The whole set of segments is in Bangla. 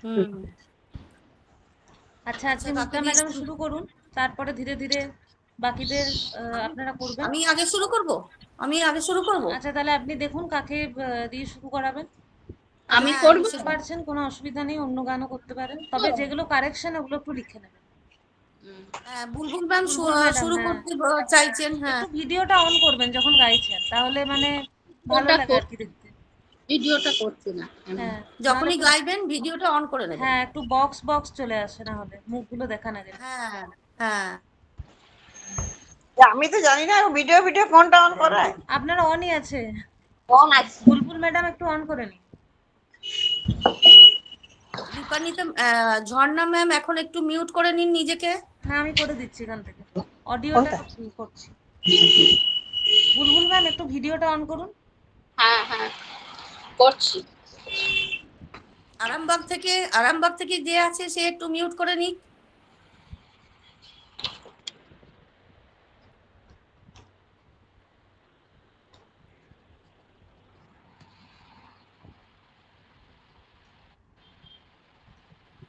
হুম। আচ্ছা, আপনি মুক্তা ম্যাডাম শুরু করুন, তারপরে ধীরে ধীরে বাকিদের আপনারা করবেন। আমি আগে শুরু করব? আমি আগে শুরু করব? আচ্ছা, তাহলে আপনি দেখুন কাকে দিয়ে শুরু করাবেন। আমি হ্যাঁ, করব। পারছেন, কোনো অসুবিধা নেই, অন্য গানও করতে পারেন, তবে যেগুলো কারেকশন ওগুলো একটু লিখে নেবেন। হ্যাঁ, বুলবুল ম্যাম বুলবুল ম্যাডাম, শুরু হ্যাঁ, করতে চাইছেন। হ্যাঁ, একটু ভিডিওটা অন করবেন যখন গাইছেন, তাহলে মানে ভালো লাগে আর কি দেখতে। ভিডিওটা করছি না। হ্যাঁ, নাহলে যখনই গাইবেন ভিডিওটা অন করে নেবেন। হ্যাঁ, একটু বক্স বক্স চলে আসে, না হলে মুখগুলো দেখা না গেলে। হ্যাঁ, হ্যাঁ। আমি তো জানি না ভিডিও ভিডিও কোনটা অন করায়। আপনারা অনই আছে। অন আছে। বুলবুল ম্যাডাম একটু অন করে নিন। দীপান্বিতা, ঝর্ণা ম্যাম এখন একটু মিউট করে নিন নিজেকে। হ্যাঁ, আমি করে দিচ্ছি এখান থেকে, অডিওটা করছি। বুলবুল ম্যাম একটু ভিডিওটা অন করুন। হ্যাঁ হ্যাঁ করছি। আরামবাগ থেকে যে আছে সে একটু মিউট করে নিক।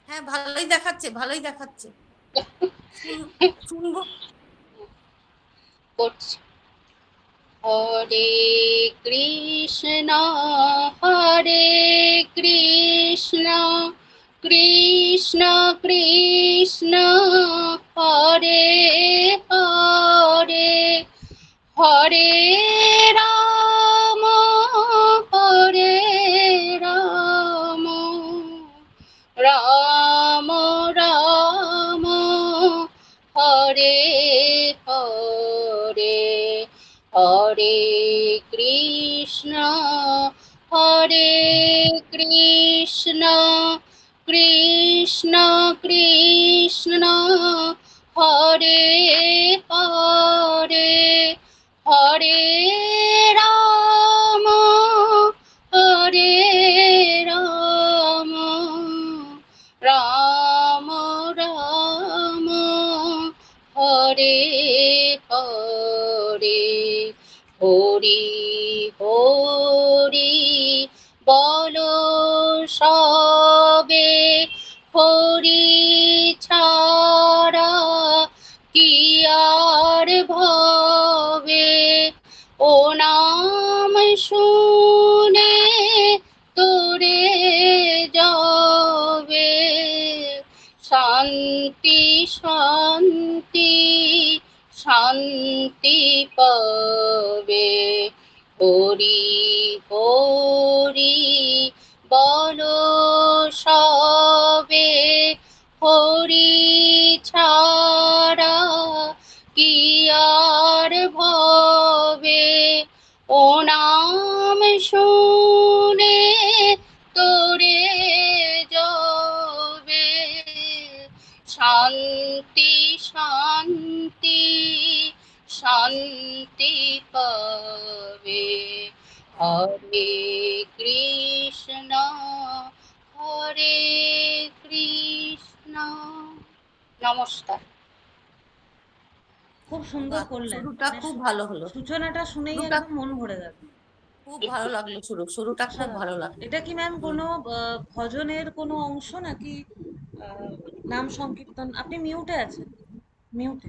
হ্যাঁ, ভালোই দেখাচ্ছে, ভালোই দেখাচ্ছে। শুনবো। করছি। হরে কৃষ্ণ হরে কৃষ্ণ কৃষ্ণ কৃষ্ণ হরে হরে হরে রাম হরে রাম রাম রাম হরে হরে হরে কৃষ্ণ হরে কৃষ্ণ কৃষ্ণ কৃষ্ণ হরে হরে হরে রাম হরে রাম রাম রাম হরে হরে হরি হরি বলো সবে হরি ছাড়া কি আর ভবে ও নাম শুনে তোরে যাবে শান্তি শান্তি শান্তি পাবে হরি হরি বলো সবে হরি ছাড়া কি আর ভবে ও নাম শুনে তোরে যাবে শান্তি শান্তি শান্তি পাবে হরে কৃষ্ণ হরে কৃষ্ণ। নমস্কার। খুব সুন্দর করলেন, শুরুটা খুব ভালো হলো। সূচনাটা শুনেই একদম মন ভরে গেল। খুব ভালো লাগলো শুরুটা খুব ভালো লাগলো। এটা কি ম্যাম কোনো ভজনের কোনো অংশ নাকি নাম সংকীর্তন? আপনি মিউটে আছেন, মিউটে।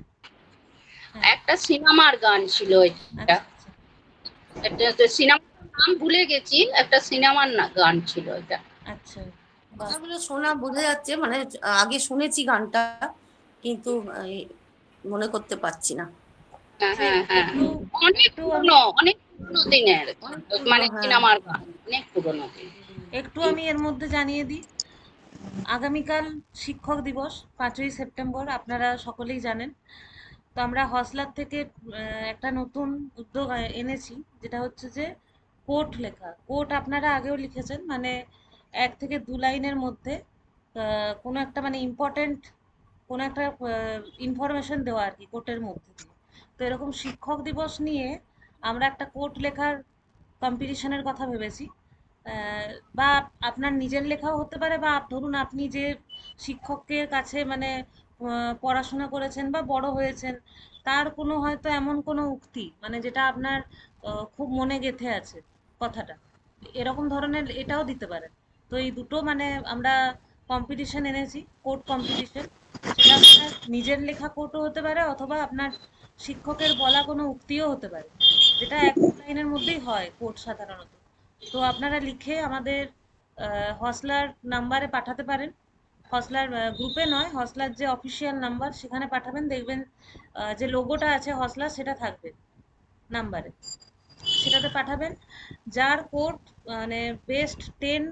একটা সিনেমার গান ছিল এটা। একটা সিনেমার নাম ভুলে গেছি, একটা সিনেমার গান ছিল এটা। আচ্ছা, কথাগুলো শোনা বোঝা যাচ্ছে, মানে আগে শুনেছি গানটা, কিন্তু মনে করতে পারছি না। হ্যাঁ হ্যাঁ অনেক পুরনো, অনেক পুরনো দিনের, মানে সিনেমার গান, অনেক পুরনো দিন। একটু আমি এর মধ্যে জানিয়ে দিই, আগামীকাল শিক্ষক দিবস 5ই সেপ্টেম্বর, আপনারা সকলেই জানেন। তো আমরা হসলার থেকে একটা নতুন উদ্যোগ এনেছি, যেটা হচ্ছে যে কোট লেখা। কোট আপনারা আগেও লিখেছেন, মানে 1 থেকে 2 লাইনের মধ্যে কোনো একটা মানে ইম্পর্টেন্ট কোনো একটা ইনফরমেশন দেওয়া আর কি কোটের মধ্যে দিয়ে। তো এরকম শিক্ষক দিবস নিয়ে আমরা একটা কোট লেখার কম্পিটিশনের কথা ভেবেছি। বা আপনার নিজের লেখাও হতে পারে, বা ধরুন আপনি যে শিক্ষকের কাছে মানে পড়াশোনা করেছেন বা বড় হয়েছেন, তার কোনো হয়তো এমন কোনো উক্তি মানে যেটা আপনার খুব মনে গেঁথে আছে কথাটা, এরকম ধরনের এটাও দিতে পারেন। তো এই দুটো মানে আমরা কম্পিটিশন এনেছি, কোড কম্পিটিশন। সেটা আপনার নিজের লেখা কোডও হতে পারে অথবা আপনার শিক্ষকের বলা কোনো উক্তিও হতে পারে, যেটা এক দু লাইনের মধ্যেই হয় কোড সাধারণত। তো আপনারা লিখে আমাদের হসলার নাম্বারে পাঠাতে পারেন। হসলার গ্রুপে নয়, হসলার যে অফিসিয়াল নাম্বার সেখানে পাঠাবেন, দেখবেন যে লোগোটা আছে হসলার সেটা থাকবে নাম্বারে, সেটাতে পাঠাবেন। যার কোড মানে বেস্ট 10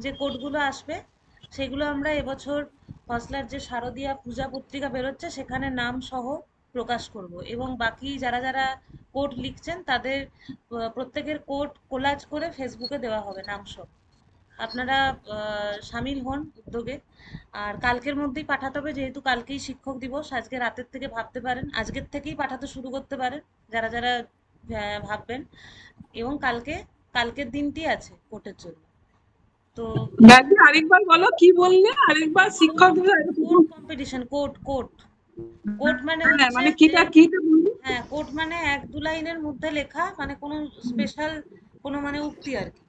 যে কোডগুলো আসবে সেগুলো আমরা এবছর হসলার যে শারদীয়া পূজা পত্রিকা বেরোচ্ছে সেখানে নাম সহ প্রকাশ করব, এবং বাকি যারা যারা কোড লিখছেন তাদের প্রত্যেকের কোড কোলাজ করে ফেসবুকে দেওয়া হবে নাম সহ। আপনারা সামিল হন উদ্যোগে। আর কালকের মধ্যেই পাঠাতে হবে, যেহেতু কালকেই শিক্ষক দিবস। আজকে রাতের থেকে ভাবতে পারেন, আজকের থেকেই পাঠাতে শুরু করতে পারেন যারা যারা ভাববেন। এবং কালকের দিনটি আছে কোর্টের জন্য। তো দাদি আরেকবার বলো, কি বললে আরেকবার? শিক্ষক code competition, code code code মানে হ্যাঁ, হচ্ছে মানে কিটা কিটা বললি? হ্যাঁ, কোড মানে এক দু লাইনের মধ্যে লেখা, মানে কোনো স্পেশাল কোনো মানে উক্তি আর কি।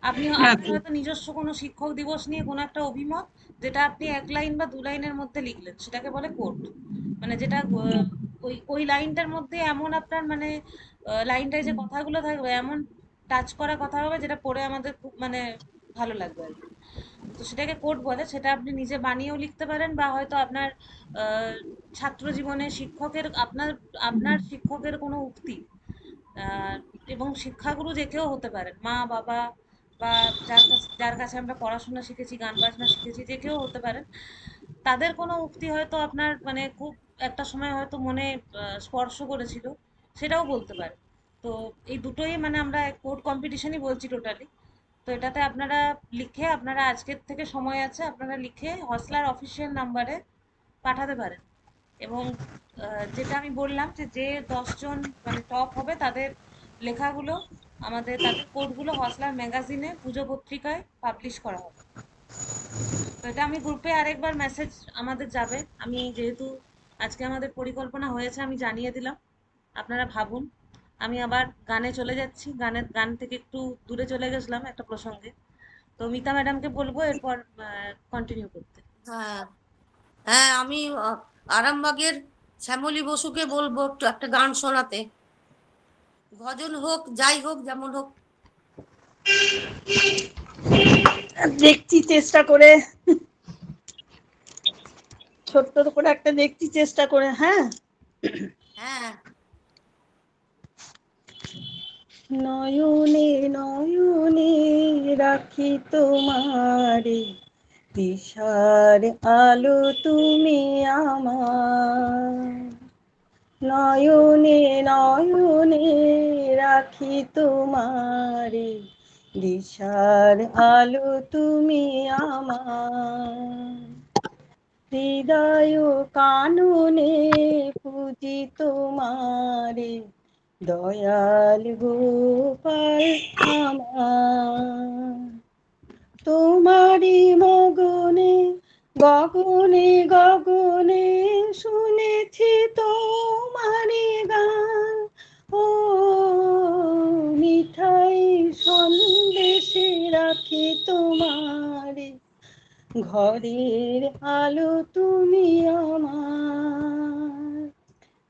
আপনি হয়তো নিজস্ব কোনো শিক্ষক দিবস নিয়ে কোনো একটা অভিমত, যেটা আপনি এক লাইন বা দু লাইনের মধ্যে লিখলেন, সেটাকে বলে কোড। মানে যেটা ওই ওই লাইনটার মধ্যে এমন আপনার মানে লাইনটায় যে কথাগুলো থাকবে এমন টাচ করা কথা হবে যেটা পড়ে আমাদের খুব মানে ভালো লাগবে আর কি। তো সেটাকে কোড বলে। সেটা আপনি নিজে বানিয়েও লিখতে পারেন, বা হয়তো আপনার ছাত্র জীবনে শিক্ষকের আপনার আপনার শিক্ষকের কোনো উক্তি, আহ, এবং শিক্ষাগুরু যে কেউ হতে পারেন, মা বাবা বা যার কাছে আমরা পড়াশোনা শিখেছি, গান বাজনা শিখেছি, যে কেউ হতে পারেন। তাদের কোনো উক্তি হয়তো আপনার মানে খুব একটা সময় হয়তো মনে স্পর্শ করেছিল, সেটাও বলতে পারে। তো এই দুটোই মানে আমরা কোড কম্পিটিশনই বলছি টোটালি। তো এটাতে আপনারা লিখে, আপনারা আজকের থেকে সময় আছে, আপনারা লিখে হসলার অফিসিয়াল নাম্বারে পাঠাতে পারেন। এবং যেটা আমি বললাম যে যে 10জন মানে টপ হবে তাদের লেখাগুলো আমাদের, তাদের কোডগুলো হসলার ম্যাগাজিনে পুজো পত্রিকায় পাবলিশ করা হবে। তো এটা আমি গ্রুপে আরেকবার মেসেজ আমাদের যাবে, আমি যেহেতু আজকে আমাদের পরিকল্পনা হয়েছে আমি জানিয়ে দিলাম, আপনারা ভাবুন। আমি আবার গানে চলে যাচ্ছি, গান থেকে একটু দূরে চলে গেছিলাম একটা প্রসঙ্গে। তো মিতা ম্যাডামকে বলবো এরপর কন্টিনিউ করতে। হ্যাঁ হ্যাঁ, আমি আরামবাগের শ্যামলী বসুকে বলবো একটু একটা গান শোনাতে। ভজন হোক, যাই হোক, যেমন হোক। দেখছি চেষ্টা করে, ছোট্ট করে একটা দেখছি চেষ্টা করে। হ্যাঁ, হ্যাঁ। নয়নে নয়নে রাখি তোমারে, দিশার আলো তুমি আমার। নয়নে নয়নে রাখি তোমারে, দিশার আলো তুমি আমার। হৃদয় কাননে পুজি তোমারে, দয়াল গোপাল আমার। তোমারি মগনে গগনে গগনে শুনেছি তোমারি গান। ও মিঠাই সন্দেশে রাখি তোমারে, ঘরের আলো তুমি আমার।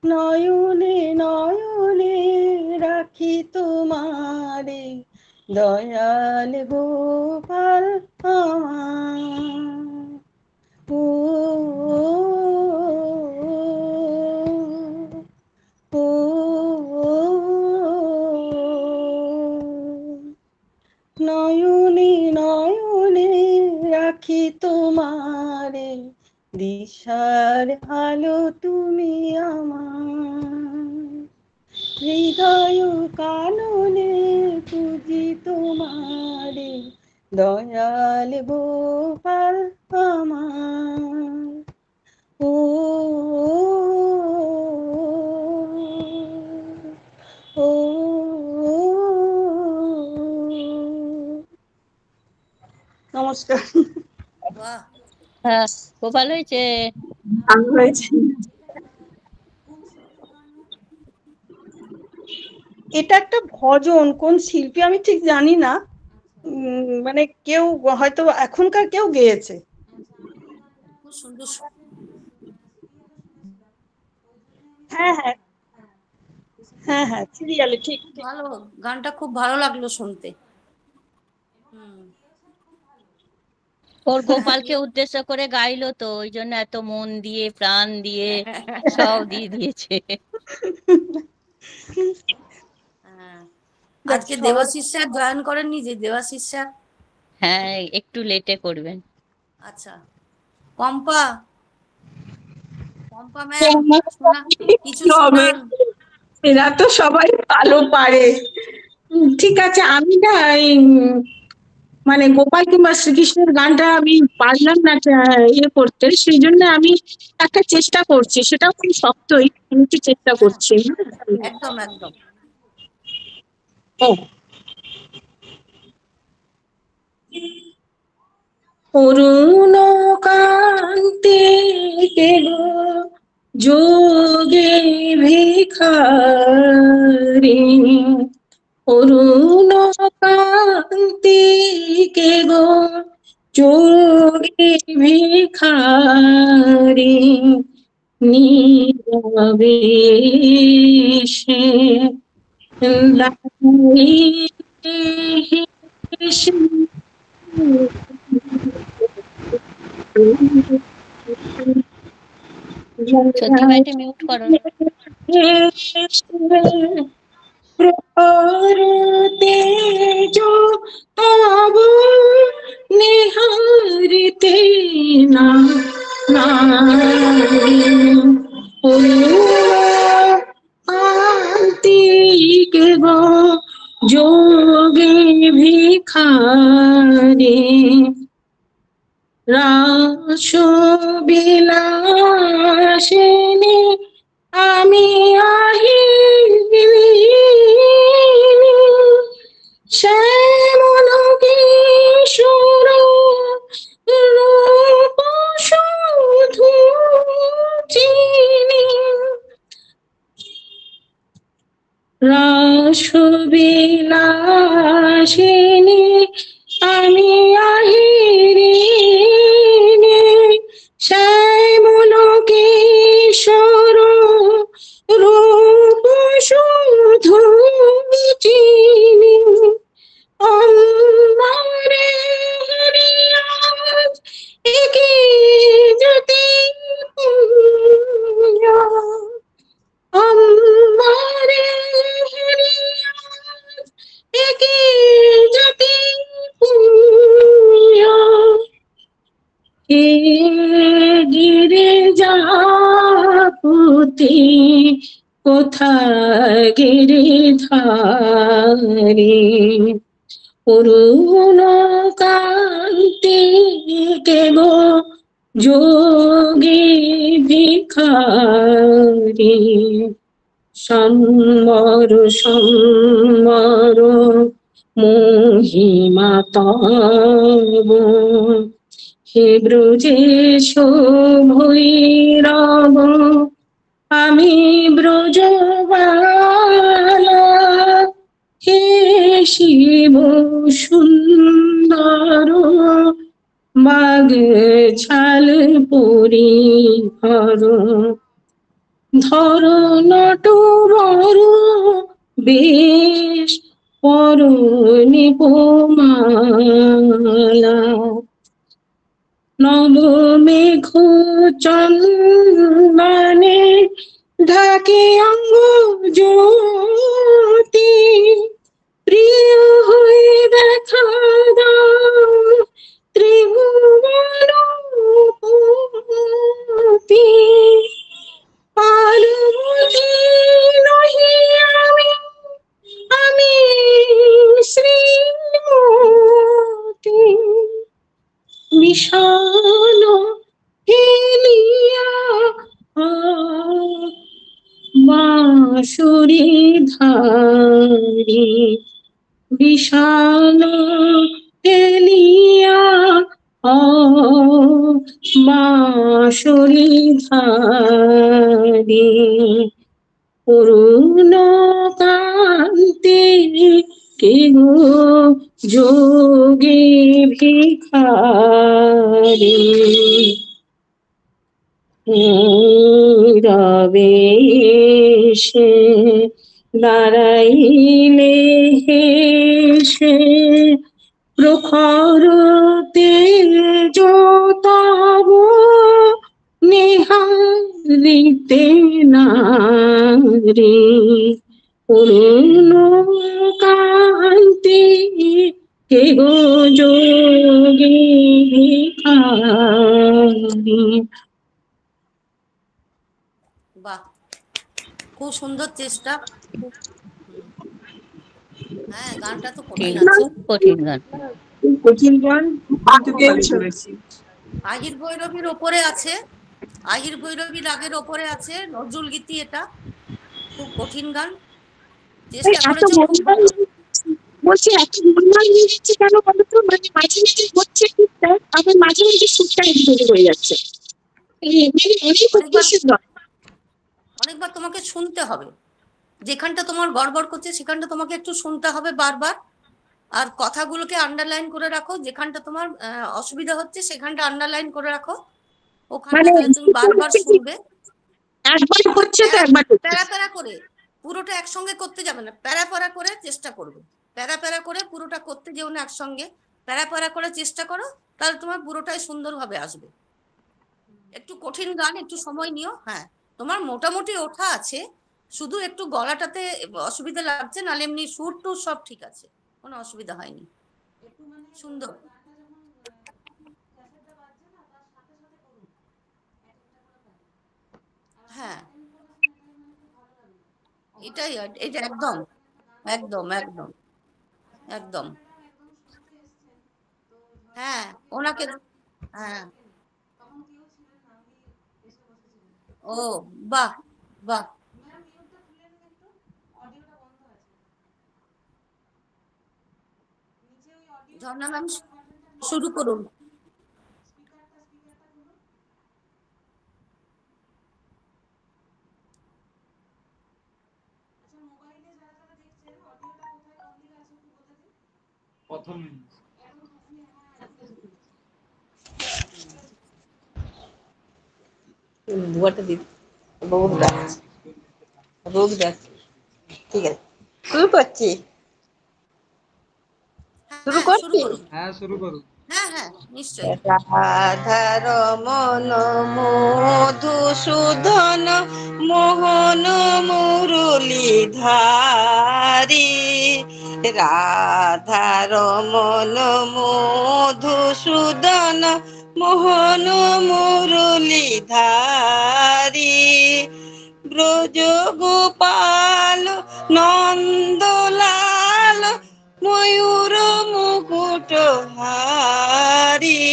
নয়নে নয়নে রাখি তোমারে, দয়াল গোপাল আমার। ও ও নয়নে নয়নে রাখি তোমারে, দিশার আলো তুমি আমার। হৃদয় কাননে পুজি তোমারে, দয়াল গোপাল আমার। ও ও নমস্কার। বাহ, হ্যাঁ, খুব ভালো হয়েছে। ভালো হয়েছে। এটা একটা ভজন, কোন শিল্পী আমি ঠিক জানি না, মানে কেউ হয়তো এখনকার কেউ গেয়েছে। সুন্দর হ্যাঁ হ্যাঁ হ্যাঁ হ্যাঁ সিরিয়ালে ঠিক ঠিক। ভালো, গানটা খুব ভালো লাগলো শুনতে। ওর গোপালকে উদ্দেশ্য করে গাইলো তো, ওই জন্য এত মন দিয়ে প্রাণ দিয়ে সব দিয়ে দিয়েছে। হ্যাঁ, দেখ, আজকে সবার দেবাশিস স্যার জয়েন করেননি যে, দেবাশিস স্যার? হ্যাঁ, একটু লেটে করবেন। আচ্ছা, পম্পা, পম্পা ম্যাম, শোনা কিছু কি হবে? শোনান। এরা তো সবাই ভালো পারে। ঠিক আছে, আমি না এই মানে গোপাল কিংবা শ্রীকৃষ্ণের গানটা আমি পারলাম না ইয়ে করতে, সেই জন্য আমি একটা চেষ্টা করছি, সেটাও খুব শক্তই, আমি একটু চেষ্টা হ্যাঁ, করছি। একদম একদম। ও অরুণ কান্তি কে গো যোগে ভিখারি, অরুণ কান্তি কে গো যোগে ভিখারি, নীরবে সে লাইতে হেসে সত্যি মাইটি মিউট করো। প্রখর তেজো তব নিহারিতে না নারী, কান্তিকে গো যোগে ভিখারি, রাস বিলাসিনী আমি আহিনি, শ্যামল কিশোর রূপ শুধু চিনি, রাস বিলাসিনী আমি আহিরিনি, শ্যামল কিশোর রূপ শুধু চিনি, অম্বরে হরিয়াজ একি জ্যোতি পুঞ্জ, অম্বরে হরিয়াজ একি জ্যোতি পুঞ্জ, হে গিরিজাপতি কোথায় গিরিধারী, অরুণ কান্তি কে গো যোগী ভিখারি, সম্বর সম্বর মহিমা তব, হে ব্রজেশ ভৈরব আমি ব্রজবালা, হে শিব সুন্দর বাগ ছাল পরিহর, ধর নটু বর বেশ পর নিপমালা, নব মেঘ চন্দনে ঢাকে অঙ্গ জ্যোতি, প্রিয় হয়ে দেখা দাও ত্রিভুবনপতি, পার্বতী নহি আমি আমি শ্রীমতী, বিশাল হেলিয়া বাঁশুরি ধারি, বিশাল হেলিয়া বাঁশুরি ধারি, অরুণ কান্তি কে গো যোগে ভিখারি। নীরবে সে দাঁড়াইলে হেসে প্রখর তেজ তব নিহারিতে নারী করুণ কান্তি কে গো যোগী ভিখারি। বাহ, খুব সুন্দর চেষ্টা। হ্যাঁ, গানটা তো কঠিন আছে, খুব কঠিন গান। কঠিন গান কিন্তু গেয়েছো। আহির ভৈরবীর ওপরে আছে, আহির ভৈরবী রাগের ওপরে আছে নজরুল গীতি। এটা খুব কঠিন গান, চেষ্টা এত করেছো খুব মনময় ভালো। বলছি এত মনময় হয়ে যাচ্ছে কেন বলতো, মানে মাঝে মাঝে হচ্ছে ঠিকঠাক, আবার মাঝে মাঝে সুরটা এদিক হয়ে যাচ্ছে। মানে অনেক অনেকবার সুন্দর। অনেকবার তোমাকে শুনতে হবে, যেখানটা তোমার গড়বড় করছে সেখানটা তোমাকে একটু শুনতে হবে বারবার। আর কথাগুলোকে আন্ডারলাইন করে রাখো, যেখানটা তোমার অসুবিধা হচ্ছে সেখানটা আন্ডারলাইন করে রাখো, ওখানটা মানে তাহলে তুমি বারবার শুনবে। একবার হচ্ছে তো একবার হচ্ছে। প্যারা প্যারা করে পুরোটা একসঙ্গে করতে যাবে না, প্যারা প্যারা করে চেষ্টা করবে। প্যারা প্যারা করে পুরোটা করতে যেও না একসঙ্গে, প্যারা প্যারা করে চেষ্টা করো, তাহলে তোমার পুরোটাই সুন্দরভাবে আসবে। একটু কঠিন গান, একটু সময় নিও। হ্যাঁ, তোমার মোটামুটি ওঠা আছে, শুধু একটু গলাটাতে অসুবিধা লাগছে, নাহলে এমনি সুর টুর সব ঠিক আছে, কোনো অসুবিধা হয়নি, সুন্দর। হ্যাঁ, এটাই, এটা একদম একদম একদম একদম। হ্যাঁ, ওনাকে, হ্যাঁ। ও, বাহ বাহ। ঝর্ণা ম্যাম, শুরু করুন। দুয়ারটা দিদি রোগ দেখাচ্ছে, রোগ দেখাচ্ছে। ঠিক আছে, শুরু করছি। শুরু হ্যাঁ, শুরু করছি। করুন। হ্যাঁ, শুরু করুন। হ্যাঁ হ্যাঁ, নিশ্চয়ই। রাধার মন মধুসূদন মোহন মুরলীধারী, রাধার মন মধুসূদন মোহন মুরলীধারী, ব্রজ গোপাল নন্দলাল ময়ূর মুকুট হারি,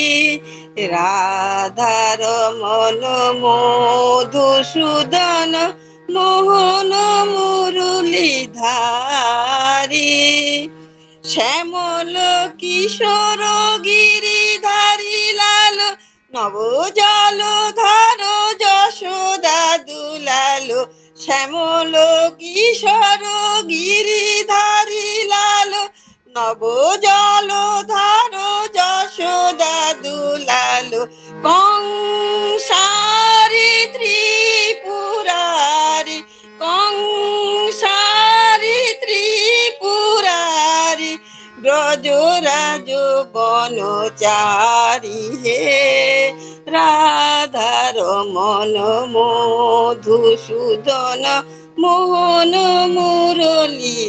রাধার মন মধুসূদন মোহন মুরলীধারী, শ্যামল কিশোর গিরিধারী লাল নব জলধার যশোদা দুলাল, শ্যামল কিশোর গিরিধারী লাল নব জলধার যশোদা দুলাল, কংসারি ত্রিপুরারি, কংসারি ত্রিপুরারি, ব্রজরাজ বনচারী হে, রাধার মন মধুসূদন মোহন মুরলীধারী,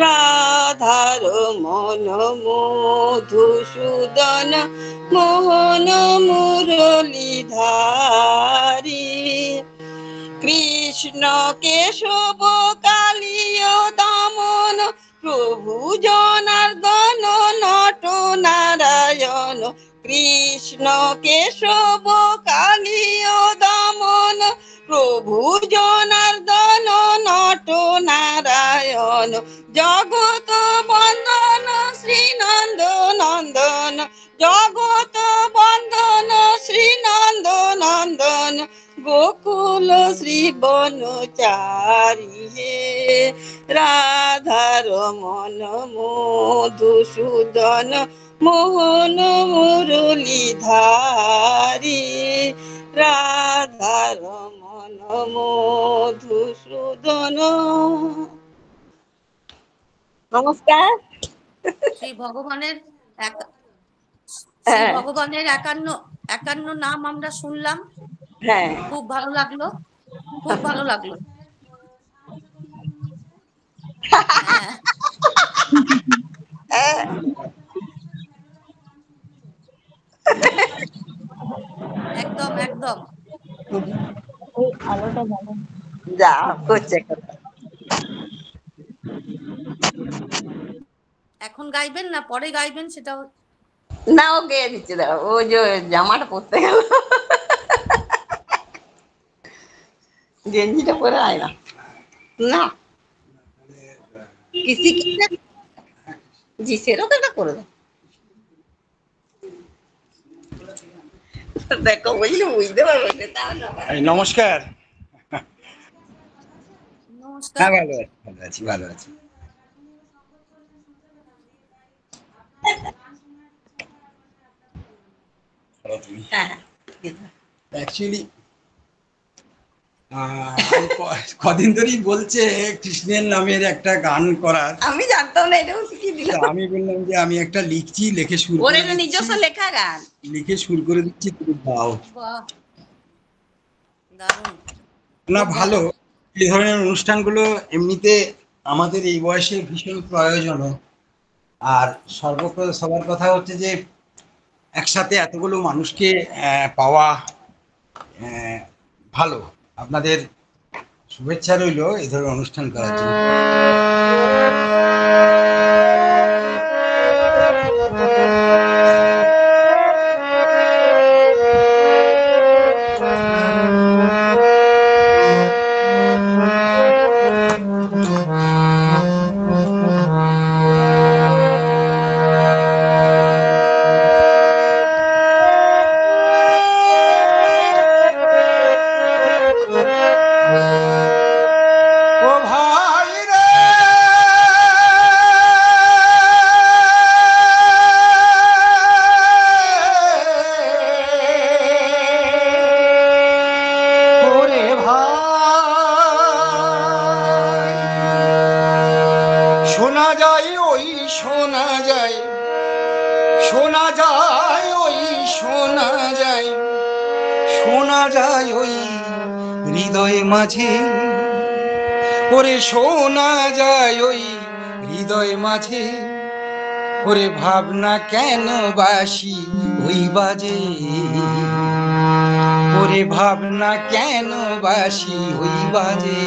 রাধার মন মধুসূদন মোহন মুরলীধারী, কৃষ্ণ কেশব কালীয় দমন প্রভু জনার্দন নট নারায়ণ, কৃষ্ণ কেশব কালীয় দমন প্রভু জনার্দন নট নারায়ণ, জগত বন্দন শ্রীনন্দ নন্দন, জগত বন্দন শ্রীনন্দ নন্দন, গোকুল শ্রী বনচারী হে, রাধার মন মধুসূদন মোহন মুরলীধারী রাধা রমন মধুসূদন। নমস্কার। শ্রী ভগবানের হ্যাঁ। 51 নাম আমরা শুনলাম, হ্যাঁ, খুব ভালো লাগলো, খুব ভালো লাগলো। হ্যাঁ, একদম একদম। যা করছে এখন গাইবেন না পরে গাইবেন সেটাও? না, ও গেয়ে দিচ্ছে, দাও ও যে জামাটা পরতে গেল, গেঞ্জিটা পরে আয় না। না কিসি জি সেরকম একটা করে দাও। দেখো বুঝলি, বুঝতে পারবে নমস্কার। নমস্কার। হ্যাঁ, ভালো আছি, ভালো আছি। অ্যাকচুয়ালি কদিন ধরেই বলছে কৃষ্ণের নামের একটা গান করার, আমি জানতাম না, এটাও শিখিয়ে দিলাম। আমি বললাম যে আমি একটা লিখছি, লিখে সুর ওর করে এটা নিজস্ব লেখা গান, লিখে সুর করে দিচ্ছি, তুমি গাও। বাহ, দারুণ। না ভালো, এই ধরনের অনুষ্ঠানগুলো এমনিতে আমাদের এই বয়সে ভীষণ প্রয়োজন। আর সবার কথা হচ্ছে যে একসাথে এতগুলো মানুষকে পাওয়া ভালো। আপনাদের শুভেচ্ছা রইল এই ধরনের অনুষ্ঠান করার জন্য। হৃদয় মাঝে ওরে শোনা যায় ওই হৃদয় মাঝে, ওরে ভাবনা কেন বাসি ওই বাজে, ওরে ভাবনা কেন বাসি ওই বাজে।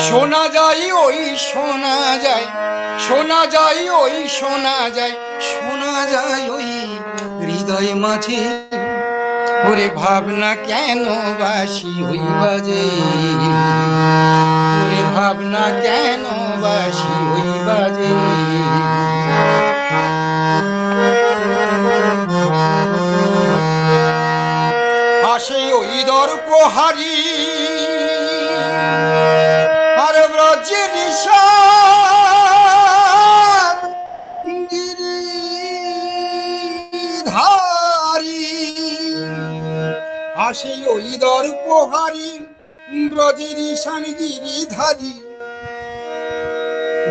শোনা যায় ওই শোনা যায়, শোনা যায় ওই শোনা যায়, শোনা যায় ওই হৃদয় মাঝে, ওরে ভাবনা কেন বাসি ওই বাজে, ওরে ভাবনা কেন বাসি ওই বাজে। আসে ওই দর্পহারি আর ব্রজের গিরিধারী, আসে ওই দর্পহারি ব্রজের ঈশান গিরিধারী,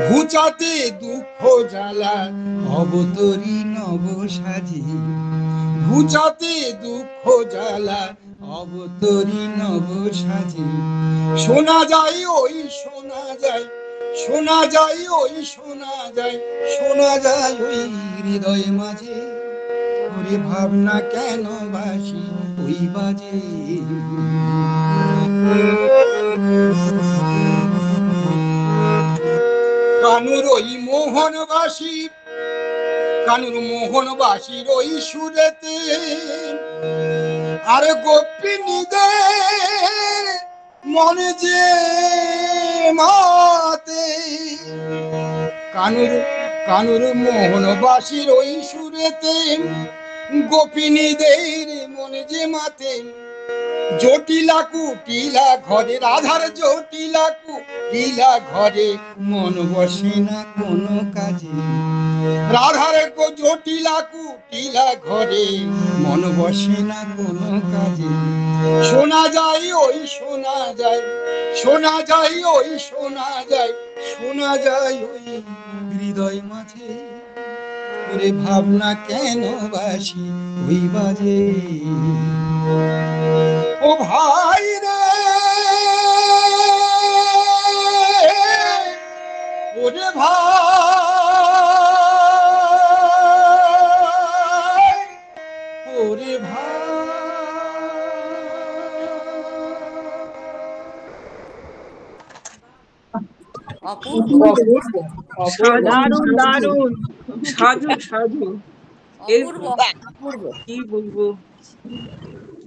ঘুচাতে দুঃখ জ্বালা অবতরী নব সাজি, ঘুচাতে দুঃখ জ্বালা অবতরী নব সাজি। শোনা যায় ওই শোনা যায়, শোনা যায় ওই শোনা যায়, শোনা যায় ওই হৃদয় মাঝে, ওরে ভাবনা কেন বাসি ওই বাজে। কানুর ওই মোহনবাসী, কানুর মোহনবাসীর ওই সুরেতে আর গোপিনীদের মনে যে মাতে, কানুর কানুর মোহনবাসীর ওই সুরেতে গোপিনীদের মনে যে মাতে, জটিলা কুটিলা ঘরে রাধার জটিলা কুটিলা ঘরে মন বসে না কোনো কাজে, রাধার গো জটিলা কুটিলা ঘরে মন বসে না কোনো কাজে শোনা যায় ওই শোনা যায় শোনা যায় ওই শোনা যায় শোনা যায় ওই হৃদয় মাঝে ওরে ভাবনা কেন বাসি ওই বাজে ও ভাই রে ওরে ভাই ওরে ভাই অপূর্ব দারুণ দারুণ সাধু সাধু অপূর্ব অপূর্ব কি বলবো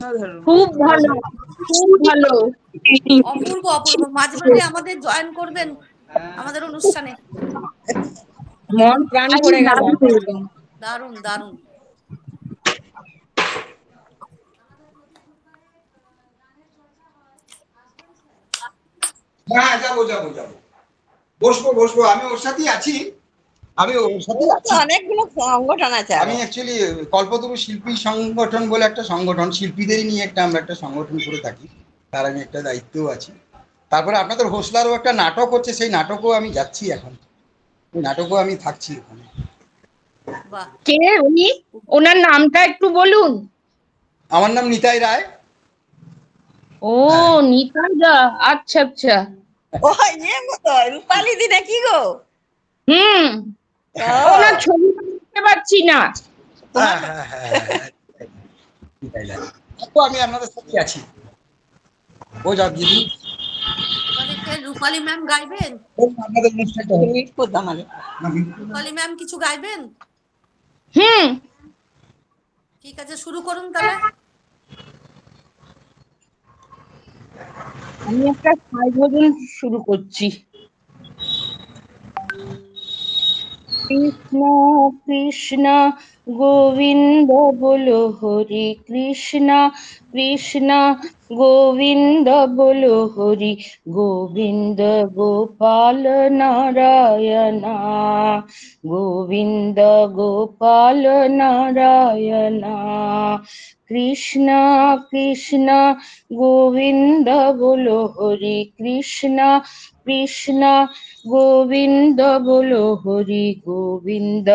সাধারণ খুব ভালো খুব ভালো অপূর্ব অপূর্ব মাঝে মাঝে আমাদের জয়েন করবেন আমাদের অনুষ্ঠানে। মন প্রাণ পড়ে গেল দারুণ দারুণ। হ্যাঁ যাবো যাবো যাবো বসবো বসবো আমি ওর সাথেই আছি আমি ওর সাথেই আছি অনেকগুলো সংগঠন আছে আমি অ্যাকচুয়ালি কল্পতরু শিল্পী সংগঠন বলে একটা সংগঠন শিল্পীদেরই নিয়ে আমরা একটা সংগঠন করে থাকি তার আমি একটা দায়িত্বও আছি তারপরে আপনাদের হোসলারও একটা নাটক হচ্ছে সেই নাটকও আমি যাচ্ছি এখন ওই নাটকও আমি থাকছি ওখানে বাহ কে উনি ওনার নামটা একটু বলুন আমার নাম নিতাই রায় ও নিতাই দা আচ্ছা আচ্ছা ও ইয়ে মতো রূপালী দি নাকি গো হুম ওনার ছবি দেখতে পাচ্ছি না হ্যাঁ হ্যাঁ হ্যাঁ নিতাই রায় তো আমি আপনাদের সাথে আছি ও যাক দিদি রূপালী ম্যাম গাইবেন আপনাদের অনুষ্ঠানটা হবে রূপালী ম্যাম কিছু গাইবেন হুম ঠিক আছে শুরু করুন তাহলে। আমি একটা সাই ভজন শুরু করছি কৃষ্ণ কৃষ্ণ গোবিন্দ বলো হরি কৃষ্ণ কৃষ্ণ গোবিন্দ বলো হরি গোবিন্দ গোপাল নারায়ণ গোবিন্দ গোপাল নারায়ণ কৃষ্ণ কৃষ্ণ গোবিন্দ বলো হরি কৃষ্ণ কৃষ্ণ গোবিন্দ বলো হরি গোবিন্দ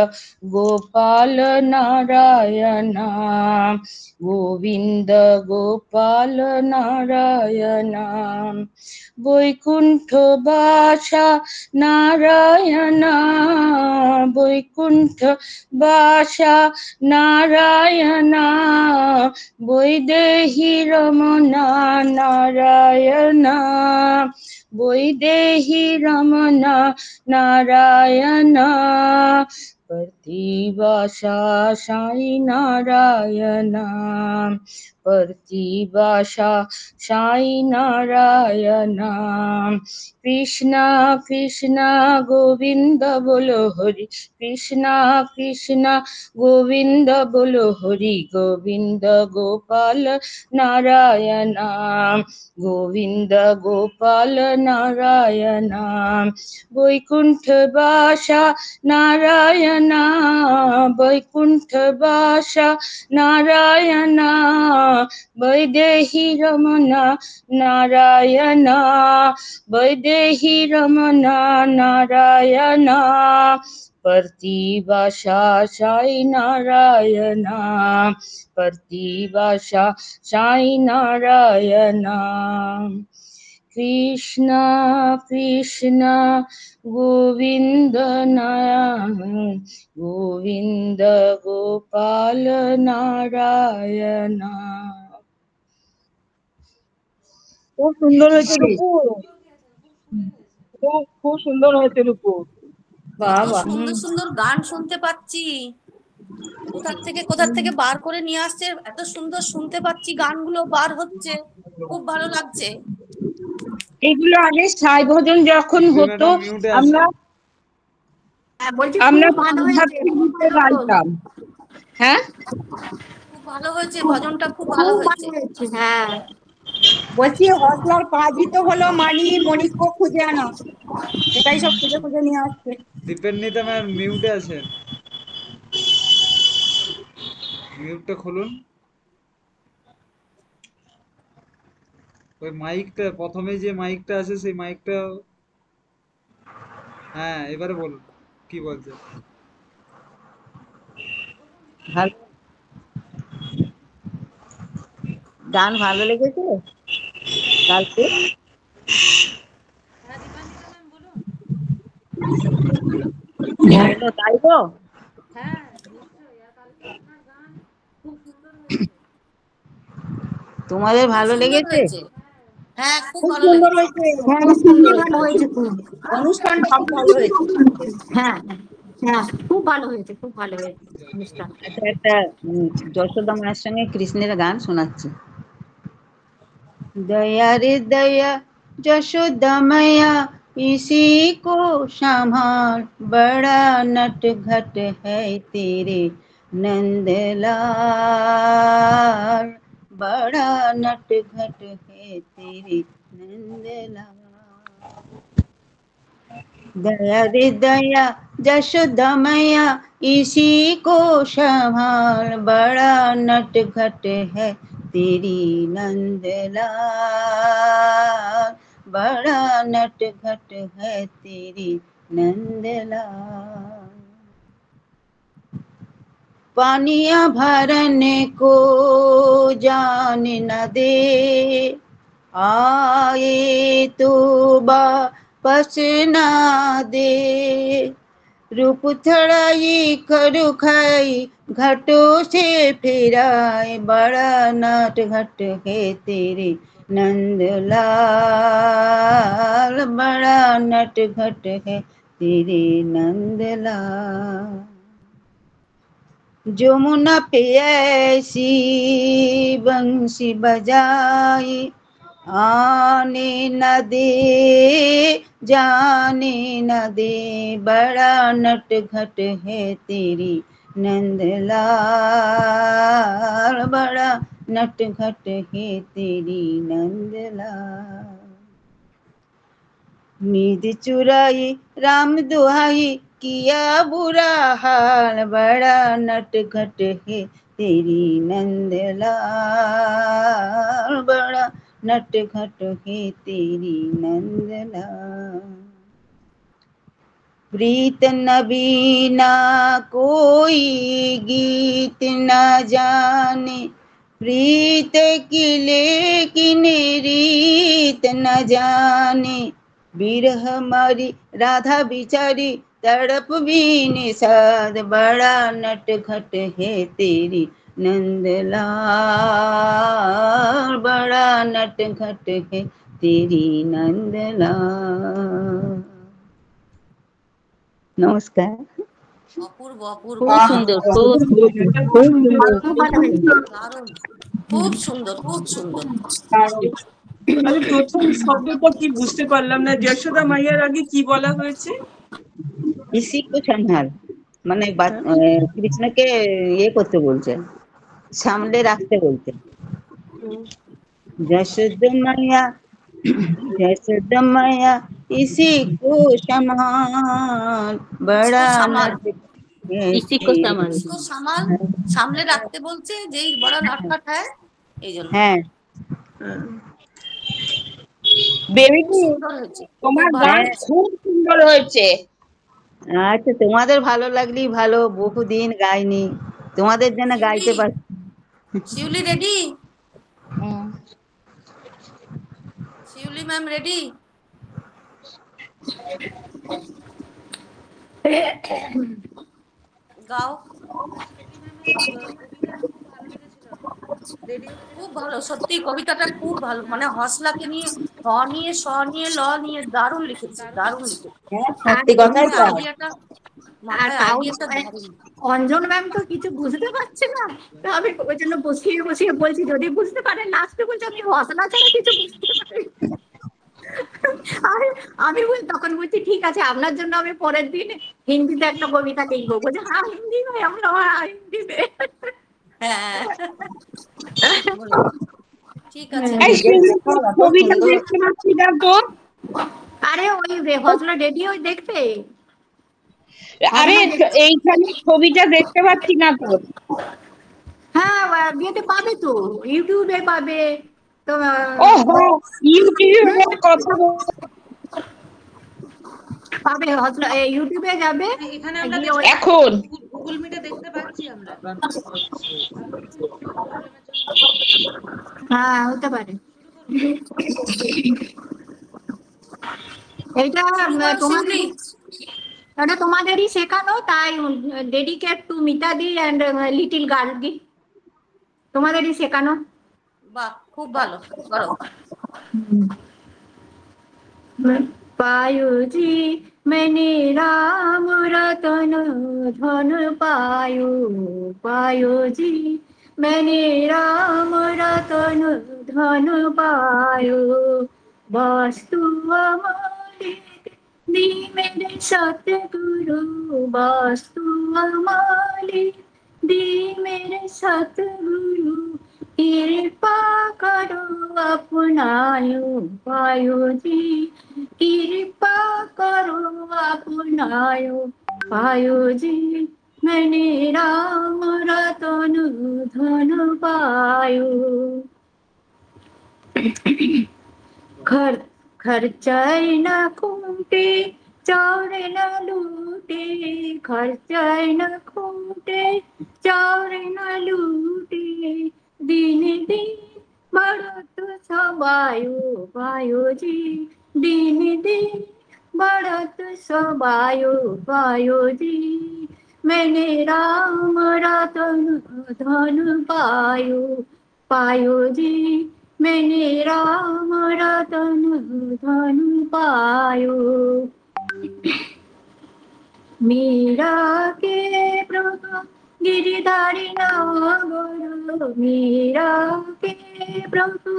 গোপাল নারায়ণ গোবিন্দ গোপাল নারায়ণ বৈকুণ্ঠ বাসা নারায়ণ বৈকুণ্ঠ বাসা নারায়ণ বৈদেহী রমণা নারায়ণ বৈদেহী রমণা নারায়ণ प्रतिभाषा साई नारायण प्रतिभाषा साई नारायण कृष्ण कृष्ण गोविंद बोलो हरि कृष्ण कृष्ण गोविंद बोलो हरि गोविंद गोपाल नारायण गोविंद गोपाल नारायण वैकुंठ बासा नारायण वैकुंठ बासा नारायण वैदेही रमणा नारायण वैदेही रमणा नारायण प्रतिभाषा साई नारायण प्रतिभाषा साई नारायण कृष्ण कृष्ण गोविंद गोविंद गोपाल नारायण খুব সুন্দর হয়েছে রূপু খুব সুন্দর হয়েছে রূপু কত সুন্দর সুন্দর গান শুনতে পাচ্ছি কোথা থেকে বার করে নিয়ে আসছে এত সুন্দর শুনতে পাচ্ছি গানগুলো বার হচ্ছে খুব ভালো লাগছে এগুলো আগে সাই ভজন যখন হতো আমরা গাইতাম হ্যাঁ খুব ভালো হয়েছে ভজনটা খুব ভালো হয়েছে হ্যাঁ বলছি হসলার কাজই তো হলো মানি মণিক্য খুঁজে আনা এটাই সব খুঁজে খুঁজে নিয়ে আসছে দীপেন্দ্রিতা ম্যাম মিউটে আছেন, মিউটটা খুলুন। ওই মাইকটা প্রথমে যে মাইকটা আছে সেই মাইকটা, হ্যাঁ এবারে বলুন কি বলছে। ভালো গান ভালো লেগেছে কালকে। হ্যাঁ দীপান্বিতা ম্যাম বলুন। তাই তো হ্যাঁ নিশ্চয়ই, আর কালকে আপনার গান খুব সুন্দর হয়েছে। তোমাদের খুব ভালো সুন্দর লেগেছে? হয়েছে। হ্যাঁ খুব খুব ভালো সুন্দর লেগেছে। হয়েছে, হ্যাঁ খুব খুবই সুন্দর ভালো হয়েছে। হয়েছে খুব। অনুষ্ঠানটা খুব ভালো হয়েছে। হ্যাঁ হ্যাঁ খুব ভালো হয়েছে, খুব ভালো হয়েছে অনুষ্ঠান। আচ্ছা, একটা যশোদা মায়ের সঙ্গে কৃষ্ণের গান শোনাচ্ছি। दया रे दया जशोदा मैया इसी को संभाल, बड़ा नट घट है तेरे नंदलाल, बड़ा नट घट है तेरे नंदलाल। दया रे दया जशोदा मैया इसी को संभाल, बड़ा नट घट है तेरी नंदलाल, बड़ा नट घट है तेरी नंदलाल। पानिया भरने को जान न दे, आए तो वापस ना दे, रूप थड़ाई करू खाई घाटों से फिराए, बड़ा नाट घट है तेरे नंदलाल, बड़ा नट घट है तेरे नंदलाल। যমুনা पे ऐसी बंसी बजाई, आने न दे जाने न दे, बड़ा नट घट है तेरी नंदलाल, बड़ा नट घट है तेरी नंदलाल। नींद चुराई राम दुहाई किया बुरा हाल, बड़ा नट घट है तेरी नंदलाल, बड़ा नट घट है तेरी नंदलाल। प्रीत नबीना कोई गीत न जाने, प्रीत की लेकिन रीत न जाने, बिरह मारी राधा बिचारी तड़प भी निषाद, बड़ा नट घट है तेरी नंदलाल, बड़ा नट घट है तेरी नंदलाल। नमस्कार। অপূর্ব অপূর্ব খুব বাহ, সুন্দর, দারুণ খুব খুব সুন্দর। খুব ভালো হয়েছে। দারুণ, খুব সুন্দর খুব সুন্দর। দারুণ। আমি প্রথম শব্দটা কি বুঝতে পারলাম না, যশোদা মাইয়ার আগে কি বলা হয়েছে? इसी को संभाल মানে কৃষ্ণকে ইয়ে করতে বলছে, সামলে রাখতে বলছে। যশোদা মাইয়া যশোদা মাইয়া इसी को संभाल, इसको बड़ा संभाल, नट ইসি কো সামাল। इसको संभाल, সামলে রাখতে বলছে, যেই বড় নাটকাট হয় এই জন্য। হ্যাঁ বেবি, খুব সুন্দর হয়েছে, খুব তোমার ভালো গান হয়েছে। খুব সুন্দর হয়েছে। আচ্ছা, তোমাদের ভালো লাগলেই ভালো, বহুদিন গাইনি, তোমাদের জন্য শিউলি, গাইতে পারছি। শিউলি রেডি? শিউলি ম্যাম রেডি? গাও। কবিতা খুব ভালো লেগেছিল আমার, রেডিওতে যেটা খুব ভালো, বলেছিল। সত্যি কবিতাটা খুব ভালো, মানে হসলাকে নিয়ে হ নিয়ে স নিয়ে ল নিয়ে দারুণ লিখেছে, দারুণ লিখেছে। হ্যাঁ, আর সত্যি কথাই মাথায় তো। আইডিয়াটা, আর মাথায় কাউ আইডিয়াটা দারুণ। অঞ্জন ম্যাম তো কিছু বুঝতে পারছে না, তো আমি ওই জন্য বসিয়ে বসিয়ে বলছি যদি বুঝতে পারে। লাস্টে বলছে আমি হসনা ছাড়া কিছু বুঝতে পারি। আর আমি তখন বলছি ঠিক আছে, আপনার জন্য আমি পরের দিন হিন্দিতে একটা কবিতা লিখবো। বলছে হ্যাঁ হিন্দি নয়, আমরা হিন্দিতে। হ্যাঁ ঠিক আছে। এই ছবিটা দেখতে পাচ্ছি না তো। আরে ওই হসলা রেডিও দেখবে। আরে এইখানে ছবিটা দেখতে পাচ্ছি না তো। হ্যাঁ বিয়েতে পাবে তো, ইউটিউবে পাবে তো। ও ইউটিউবের কথা পাবে, ইউটিউবে যাবে এখানে আমরা গিয়ে এখন গুগল মিটে দেখতে পাচ্ছি আমরা। হ্যাঁ হতে পারে। এইটা তোমাদের, এটা তোমাদেরই শেখানো, তাই ডেডিকেট টু মিতাদি অ্যান্ড লিটিল গার্গি, তোমাদেরই শেখানো। বাহ, খুব ভালো, করো। पायो जी मैंने राम रतन धन पायो, पायो जी मैंने राम रतन धन पायो, वस्तु अमृत दी मेरे सतगुरु, वस्तु अमृत दी मेरे सतगुरु, कृपा करो अपनायो, पायो जी कृपा करो अपनायो, पायो जी मैंने राम रतन धन पायो। खर्चाई न खूटे चौर न लूटे, खर्चाई न खूटे चौर न लूटे, दिन दिन बढ़त सबायो, पायो जी दिन दिन बढ़त सबायो, पायो जी मैंने राम रतन धन पायो, पायो जी मैंने राम रतन धन पायो। मीरा के प्रभु गिरिधारी नागर, मीरा के प्रभु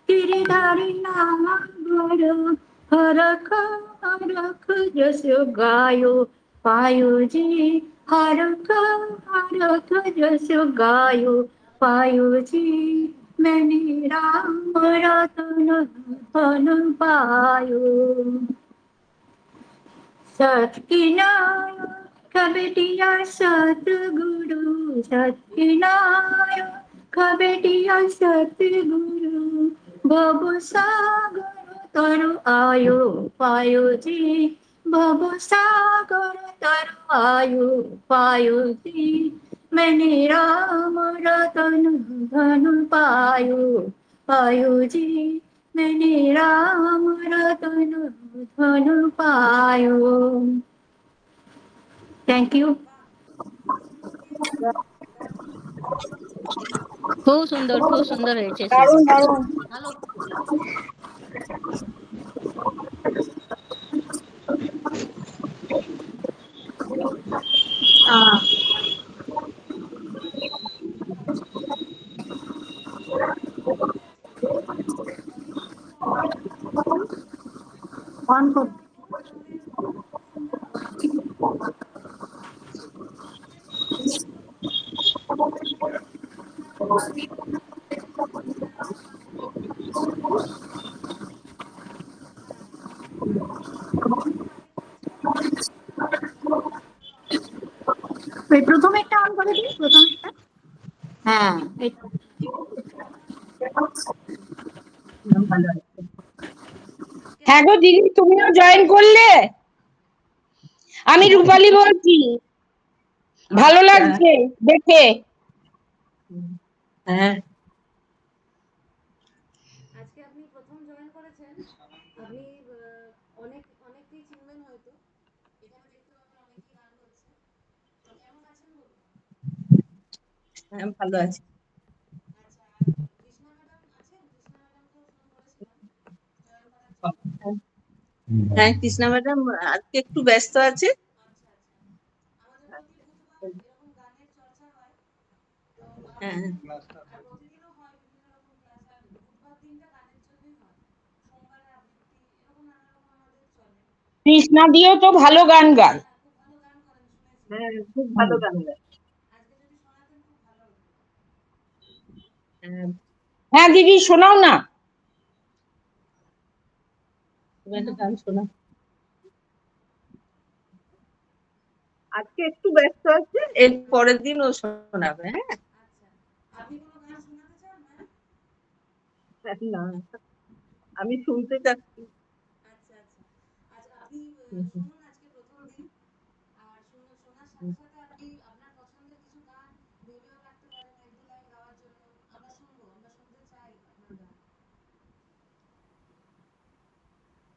गिरिधारी नागर, हरख हरख जस गायो, पायो जी हरख हरख जस गायो, पायो जी मैंने राम रतन धन पायो। सत्किनाय खबेटिया सतगुरु, सत्किनाय खबेटिया सतगुरु, भव सागर तरु आयो, पायो जी भव सागर तरु आयो, पायो जी मैंने राम रतन धन पायो, पायो जी मैंने राम रतन धन पायो। Thank you. খুব সুন্দর, খুব সুন্দর হয়েছে দারুণ শ্রীজি। দারুণ। ভালো। ऑन कर। প্রথম একটা অন করে দিন, প্রথম একটা। হ্যাঁ হ্যাঁ গো দিদি, তুমিও জয়েন করলে? আমি রূপালী বলছি, ভালো লাগছে দেখে। হ্যাঁ আজকে আপনি প্রথম জয়েন করেছেন, আপনি অনেককেই চিনবেন হয়তো, এখানে দেখতে পাবেন অনেকেই গান করছে। তো কেমন আছেন বলুন? হ্যাঁ ভালো আছি। আচ্ছা, আর কৃষ্ণা ম্যাডাম আছেন? কৃষ্ণা ম্যাডামকেও ফোন করেছিলাম জয়েন করার জন্য। হ্যাঁ কৃষ্ণা ম্যাডাম আজকে একটু ব্যস্ত আছে। আচ্ছা আচ্ছা, আমাদের প্রতি বুধবার এরকম গানের চর্চা হয়, তো হ্যাঁ আর প্রতিদিনও হয় বিভিন্ন রকম ক্লাস, আর বুধবার দিনটা গানের জন্যই হয়, সোমবার আবৃত্তি এরকম নানা রকম আমাদের চলে। কৃষ্ণা দিও তো ভালো গান গায়। খুব ভালো গান করেন শুনেছি, হ্যাঁ খুব ভালো গান গায়। আজকে যদি শোনাতেন খুব ভালো হতো। হ্যাঁ হ্যাঁ দিদি শোনাও না। তুমি একটা গান শোনাও। আজকে একটু ব্যস্ত আছে, এর পরের দিন ও শোনাবে। হ্যাঁ, না আমি শুনতে চাচ্ছি। হুম, হুম, হুম।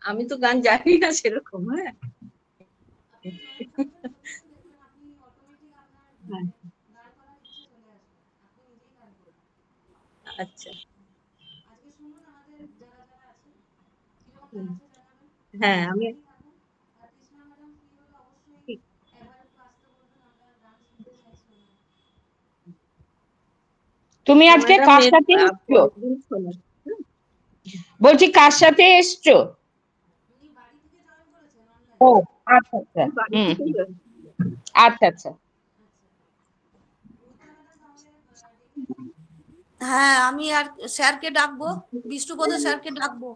আমি তো গান জানি না সেরকম। হ্যাঁ, হ্যাঁ, আচ্ছা। হুম, হ্যাঁ আমি ঠিক। তুমি আজকে ম্যাডাম কার এর সাথে এসছো? পরের দিন শোনাবে। বলছি কার সাথে এসছো? ও আচ্ছা আচ্ছা, আমি বাড়ি হুম থেকেই হুম, যাচ্ছি। আচ্ছা আচ্ছা। হ্যাঁ, আমি আর স্যারকে ডাকবো, বিষ্ণুপদ স্যারকে ডাকবো,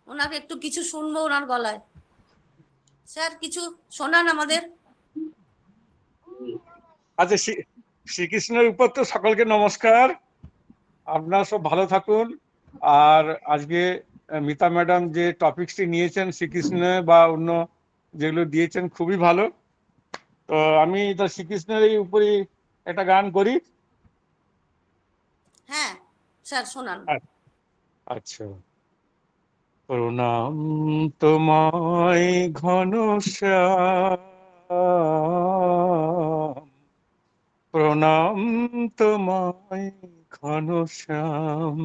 ওনাকে একটু কিছু শুনবো ওনার গলায়। স্যার কিছু শোনান আমাদের। আচ্ছা, শ্রীকৃষ্ণের উপর তো সকলকে নমস্কার। আপনারা সব ভালো থাকুন। আর আজকে মিতা ম্যাডাম যে টপিকসটি নিয়েছেন শ্রীকৃষ্ণ বা অন্য যেগুলো দিয়েছেন খুবই ভালো। তো আমি তো শ্রীকৃষ্ণের এই উপরে একটা গান করি। হ্যাঁ স্যার শোনান। আচ্ছা। প্রণাম তোমায় ঘনশ্যাম, প্রণাম তোমায় ঘনশ্যাম,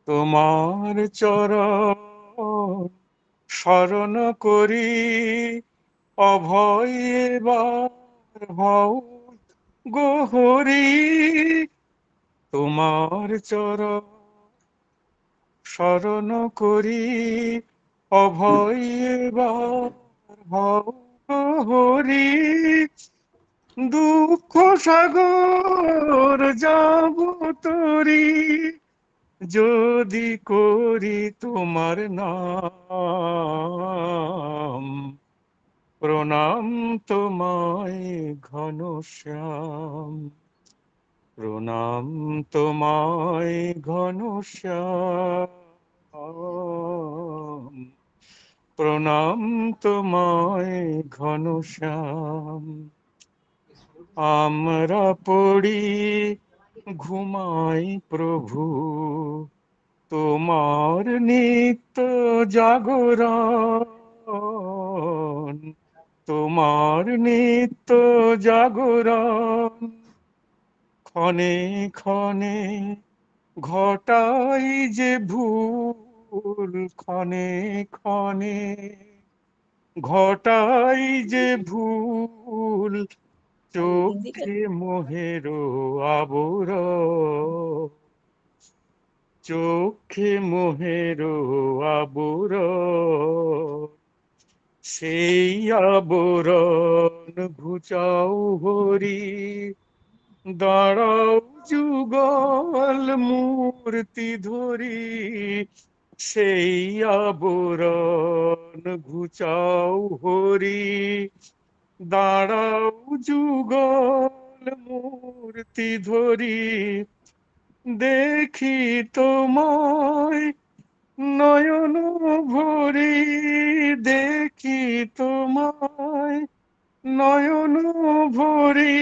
তোমার চরণ শরণ করি, অভয় এবার হও গো হরি। তোমার চরণ শরণ করি, অভয় এবার হও গো হরি। দুঃখ সাগর যাব তরি, যদি করি তোমার নাম। প্রণাম তোমায় ঘনশ্যাম, প্রণাম তোমায় ঘনশ্যাম, প্রণাম তোমায় ঘনশ্যাম। আমরা পড়ি ঘুমাই প্রভু, তোমার নিত্য জাগরণ, তোমার নিত্য জাগরণ। ক্ষণে ক্ষণে ঘটাই যে ভুল, ক্ষণে ক্ষণে ঘটাই যে ভুল, চোখে মোহের আবরণ, চোখে মোহের আবরণ। সেই আবরণ ঘুচাও হরি, দাঁড়াও যুগল মূর্তি ধরি। সেই আবরণ ঘুচাও হরি, দাঁড়াও যুগল মূর্তি ধরি। দেখি তোমায় নয়ন ভরি, দেখি তোমায় নয়ন ভরি,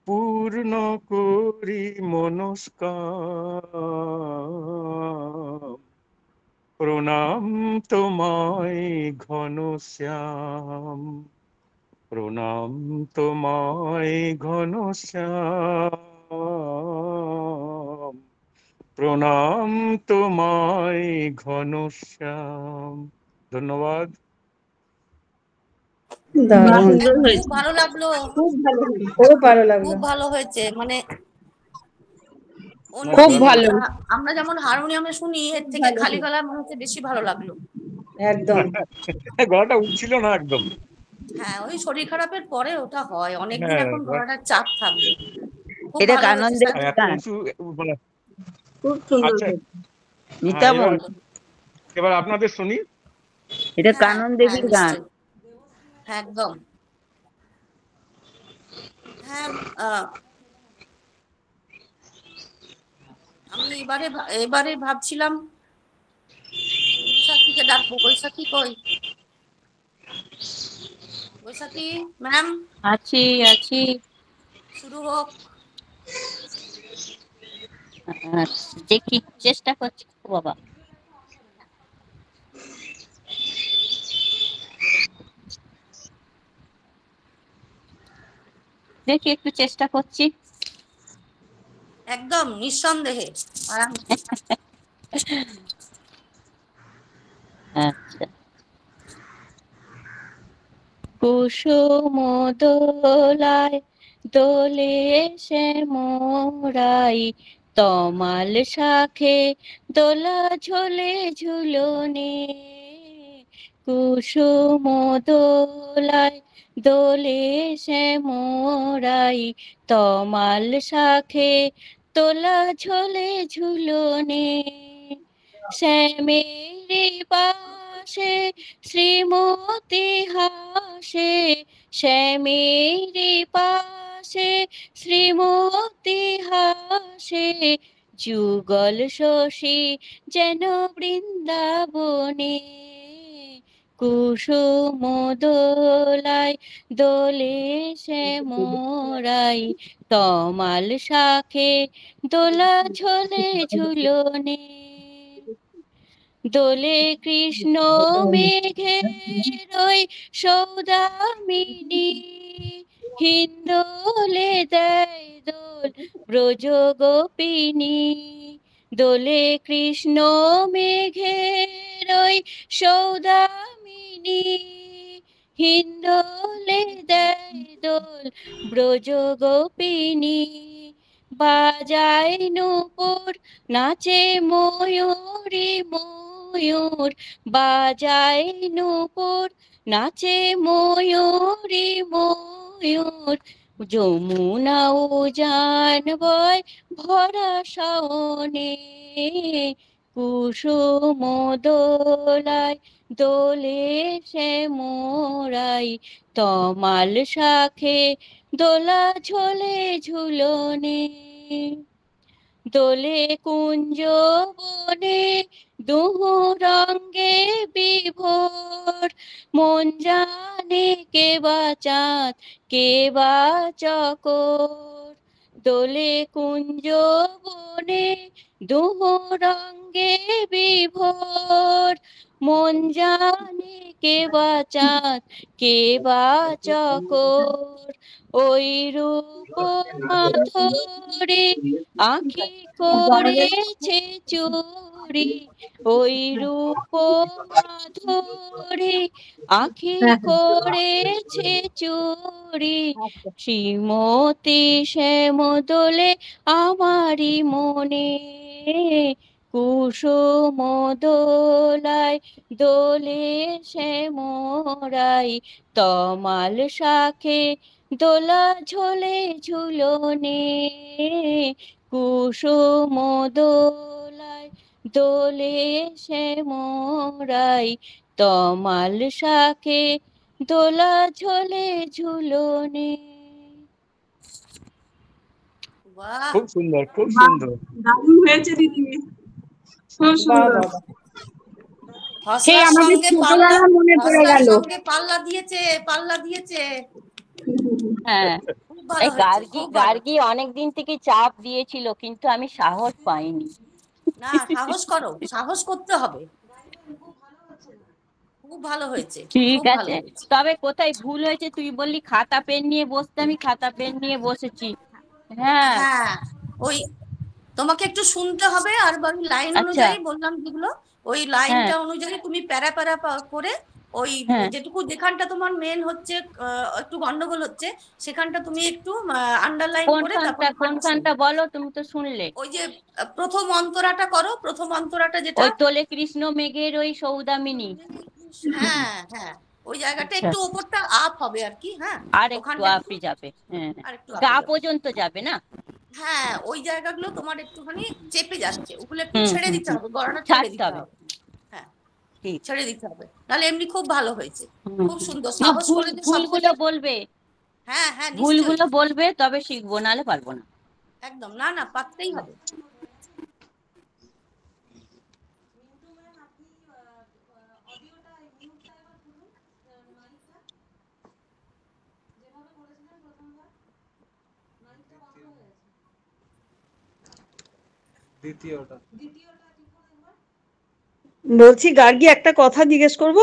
পূর্ণ করি মনস্কাম। প্রণাম তোমায় ঘনশ্যাম, প্রণাম তোমায় ঘনশ্যাম, প্রণাম তোমায় ঘনশ্যাম। ধন্যবাদ। দারুণ, খুব ভালো লাগলো, খুব ভালো হয়েছে। খুব ভালো লাগলো। খুব ভালো হয়েছে। মানে খুব অন্যদিন ভালো। আমরা যেমন হারমোনিয়ামে শুনি, এর থেকে খালি গলায় মনে হচ্ছে বেশি ভালো লাগলো। একদম। গলাটা উঠছিল না একদম। হ্যাঁ, ওই শরীর খারাপের পরে ওটা হয়, অনেকদিন হ্যাঁ, এখন গলাটার চাপ থাকবে। খুব এটা ভালো হয়েছে স্যার। কানন্দের এত গান, উঁচু মানে। খুব সুন্দর আচ্ছা, হয়েছে। মিতা বোন, এবার আপনাদের শুনি। এটা হ্যাঁ কানন হ্যাঁ দেবীর গান। নিশ্চয়ই, হ্যাঁ একদম। হ্যাঁ, আমি এবারে ভাবছিলাম বৈশাখীকে ডাকবো। বৈশাখী কই? বৈশাখী ম্যাম, আছি আছি। শুরু হোক। দেখি, চেষ্টা করছি। ও বাবা, দেখি একটু চেষ্টা করছি। একদম নিঃসন্দেহে আরাম। আচ্ছা। কুসুম দোলায় দোলে শ্যামরাই, তমাল শাখে দোলা ঝোলে ঝুলনে। কুসুম দোলায় দোলে শ্যামরাই, তমাল শাখে দোলা ঝোলে ঝুলনে। শ্যামেরি পাশে শ্রীমতী হাসে, শ্যামেরি পাশে শ্রীমতী হাসে, যুগল শশী যেন বৃন্দাবনে। কুসুম দোলায় দোলে শ্যামরাই, তমাল শাখে দোলা ঝোলে ঝুলনে। দোলে কৃষ্ণ মেঘের ওই সৌদামিনী, হিন্দোলে দেয় দোল ব্রজ গোপিনী। দোলে কৃষ্ণ মেঘের ওই সৌদামিনী, হিন্দোলে দেয় দোল ব্রজ গোপিনী। বাজায় নূপুর নাচে ময়ূরী ময়ূর, বাজায় নূপুর নাচে ময়ূরী ময়ূর। যমুনা উজান বয় ভরা শাওনে। কুসুম দোলায় দোলে শ্যামরাই, তমাল শাখে দোলা ঝোলে ঝুলনে। দোলে কুঞ্জ বনে দুহু রঙ্গে বিভোর, মন জানে কে বা চাঁদ কে বা চকোর। দোলে কুঞ্জ বনে দুহু রঙ্গে বিভোর, মন জানে কে বা চাঁদ কে বা চকোর। ওই রূপ মাধুরী আঁখি করেছে চুরি, ওই রূপ মাধুরী আঁখি করেছে চুরি। শ্রীমতী শ্যাম দোলে আমারি মনে। কুসুম দোলায় দোলে শ্যামরাই, তমাল শাখে দোলা ঝোলে ঝুলনে। কুসুম দোলায় দোলে শ্যামরাই, তমাল শাখে দোলা ঝোলে ঝুলনে। বাহ, খুব সুন্দর, খুব সুন্দর। দারুণ হয়েছে দিদি, খুব সুন্দর। হসলার আমাদের সঙ্গে ছোটবেলা মনে পড়ে হসলার গেল। সঙ্গে পাল্লা দিয়েছে। হ্যাঁ, খুব ভালো এই হয়েছে, খুব ভালো। গার্গী অনেকদিন থেকে চাপ দিয়েছিল, কিন্তু আমি সাহস পাইনি। না, সাহস করো, সাহস করতে হবে। খুব ভালো হয়েছে, ঠিক খুব ভালো আছে, হয়েছে। তবে কোথায় ভুল হয়েছে তুই বললি খাতা পেন নিয়ে বসতে, আমি খাতা পেন নিয়ে বসেছি। হ্যাঁ হ্যাঁ, ওই তোমাকে একটু শুনতে হবে, আর ওই লাইন আচ্ছা, অনুযায়ী বললাম যেগুলো, ওই হ্যাঁ লাইনটা অনুযায়ী তুমি প্যারা প্যারা করে ওই হ্যাঁ, যেটুকু যেখানটা তোমার মেন হচ্ছে একটু গন্ডগোল হচ্ছে, সেখানটা তুমি একটু আন্ডারলাইন করে তারপরে কোনখানটা বলো, তুমি তো শুনলে। ওই যে প্রথম অন্তরাটা করো, প্রথম অন্তরাটা যেটা, ওই তোলে কৃষ্ণ মেঘের ওই সৌদামিনী। হ্যাঁ হ্যাঁ, ওই জায়গাটা আচ্ছা, একটু ওপরটা আপ হবে আর কি। হ্যাঁ, আর একটু ওখানটা একটু আপনি যাবে, হ্যাঁ আর একটু গা আপে যাবে। পর্যন্ত যাবে না। হ্যাঁ, ওই জায়গাগুলো তোমার একটুখানি চেপে যাচ্ছে, ওগুলো একটু হুম ছেড়ে হুম দিতে হুম, হবে, গড়াটা ছেড়ে ছাড়তে দিতে হবে। হবে। হ্যাঁ, ঠিক, ছেড়ে দিতে হবে, নাহলে এমনি খুব ভালো হয়েছে, হুম খুব হুম। সুন্দর, না, সাহস করে যে সব ভুলগুলো বলবে। হ্যাঁ হ্যাঁ নিশ্চয়ই, ভুলগুলো বলবে, তবে শিখবো, নাহলে পারবো না। একদম, না না পারতেই হবে। দ্বিতীয়টা বলছি গার্গী, একটা কথা জিজ্ঞেস করব।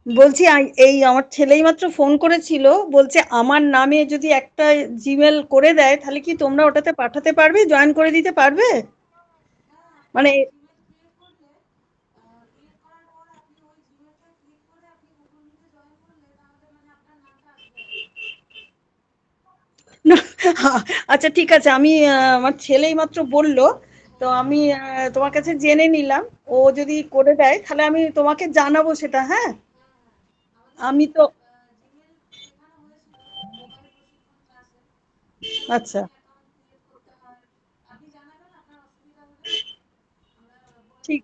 বলছি এই আমার ছেলেই মাত্র ফোন করেছিল, বলছে আমার নামে যদি একটা জিমেল করে দেয় তাহলে কি তোমরা ওটাতে পাঠাতে পারবে, জয়েন করে দিতে পারবে? মানে না, আচ্ছা ঠিক আছে, আমি আমার ছেলেই মাত্র বললো, তো আমি তোমার কাছে জেনে নিলাম। ও যদি করে দেয় তাহলে আমি তোমাকে জানাবো সেটা। হ্যাঁ, আমি তো আচ্ছা ঠিক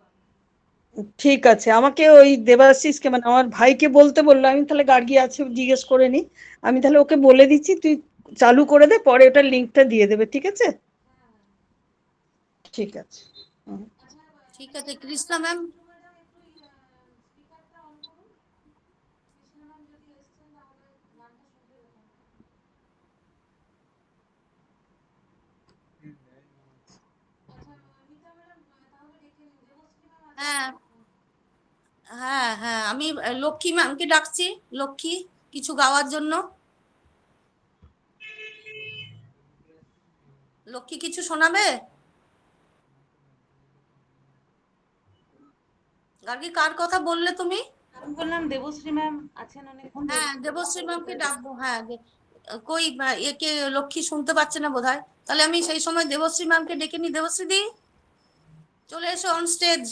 ঠিক আছে, আমাকে ওই দেবাশিসকে মানে আমার ভাইকে বলতে বললো। আমি তাহলে গার্গী আছে জিজ্ঞেস করে নি, আমি তাহলে ওকে বলে দিচ্ছি, তুই চালু করে দে, পরে ওটার লিঙ্কটা দিয়ে দেবে। ঠিক আছে, ঠিক আছে। ঠিক আছে কৃষ্ণা ম্যাম। হ্যাঁ হ্যাঁ হ্যাঁ, আমি লক্ষ্মী ম্যামকে ডাকছি। লক্ষ্মী কিছু গাওয়ার জন্য। লক্ষ্মী কিছু শোনাবে? গার্গী কার কথা বললে তুমি? আমি বললাম দেবশ্রী ম্যাম আছেন অনেকক্ষণ। হ্যাঁ দেবশ্রী ম্যামকে ডাকবো। হ্যাঁ কই একে লক্ষ্মী শুনতে পাচ্ছে না বোধহয়, তাহলে আমি সেই সময় দেবশ্রী ম্যামকে ডেকে নি। দেবশ্রী দি চলে এসো অন স্টেজ,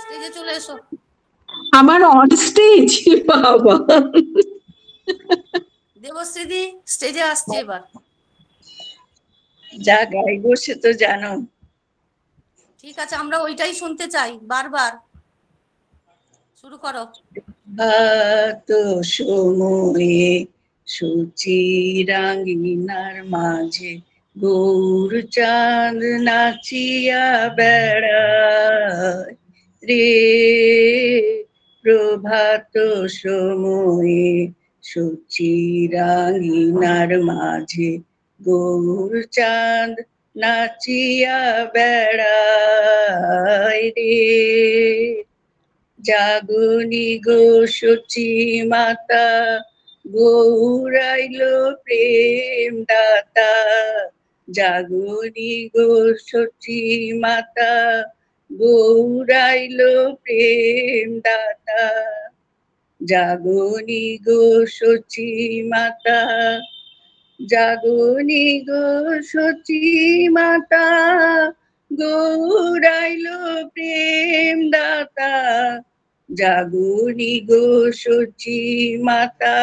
স্টেজে চলে এসো। আমার অন স্টেজ, বাবা। দেবশ্রী দি স্টেজে আসছে এবার। যা গাইবো সে তো জানো। ঠিক আছে, আমরা ওইটাই শুনতে চাই বারবার। শুরু করো। ভাত সময়ে সূচি রাঙিনার মাঝে গৌর চাঁদ নাচিয়া বেড়ায় রে। প্রভাত সময়ে সূচি রাঙিনার মাঝে গৌর চাঁদ নাচিয়া বেড়ায় রে। জাগুনি গো সচি মাতা গৌরাইল প্রেম দাতা। জাগুনি গো সচি মাতা গৌরাইল প্রেম দাতা। জাগুনি গো সচি মাতা, জাগুনি গো সচি মাতা গৌরাইল প্রেম দাতা। জাগুনি গো সচি মাতা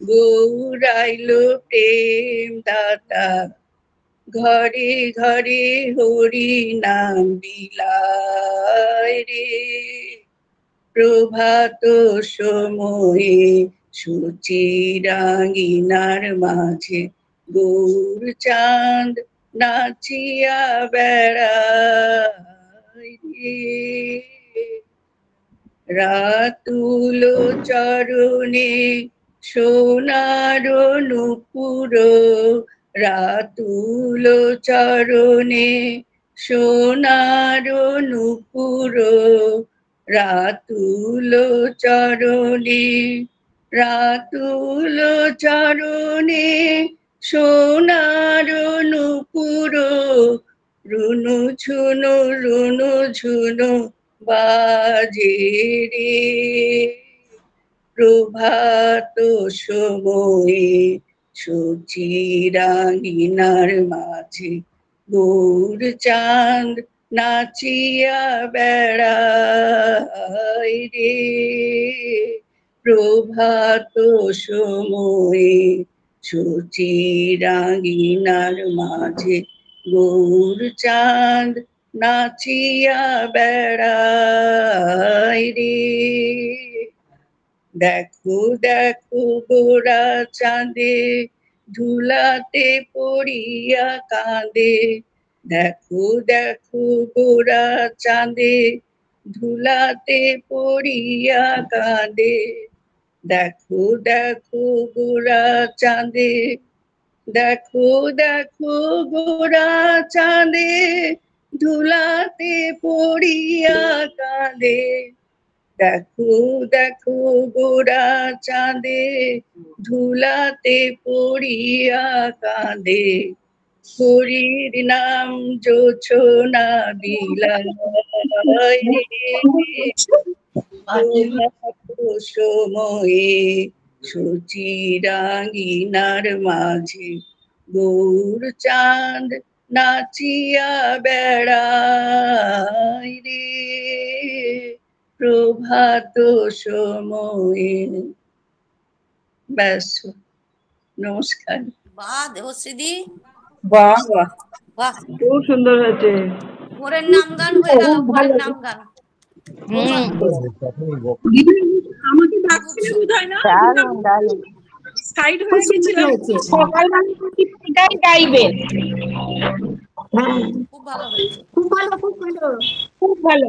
গৌরাইল প্রেম দাতা। ঘরে ঘরে হরি নাম বিলায় রে। প্রভাত সময়ে সূচি রাঙিনার মাঝে গৌর চাঁদ নাচিয়া বেড়ায় রে। রাতুল চরণে সোনার নূপুর, রাতুল চরণে সোনার নূপুর। রাতুল চরণে, রাতুল চরণে সোনার নূপুর। রুনু ঝুনু বাজে রে। প্রভাত সময়ে সূচি রাঙিনার মাঝে গৌর চাঁদ নাচিয়া বেড়ায় রে। প্রভাত সময়ে সূচি রাঙিনার মাঝে গৌর চাঁদ নাচিয়া বেড়ায় রে। দেখো দেখো গোরা চাঁদে ধুলাতে পড়িয়া কাঁদে। দেখো দেখো গোরা চাঁদে ধুলাতে পড়িয়া কাঁদে। দেখো দেখো গোরা চাঁদে, দেখো দেখো গোরা চাঁদে ধুলাতে পড়িয়া কাঁদে। দেখো দেখো গোরা চাঁদে ধুলাতে পড়িয়া কাঁদে। হরির নাম জোছনা বিলায় সময়ে সুচিরাঙ্গিনার মাঝে গৌর চাঁদ নাচিয়া বেড়ায় রে প্রভাত সময়ে। ব্যাস, নমস্কার। বাহ দেবশ্রীদি, বাহ বাহ, বাহ, খুব সুন্দর হয়েছে। ভোরের নাম গান হয়ে গেল, ভোরের নাম গান। আমাকে ডাকছিলেন বোধহয় না, দারুণ দারুণ। সাইড হয়ে গেছিলাম। সকালবেলা এটাই গাইবেন। খুব ভালো হয়েছে, খুব ভালো, খুব ভালো, খুব ভালো।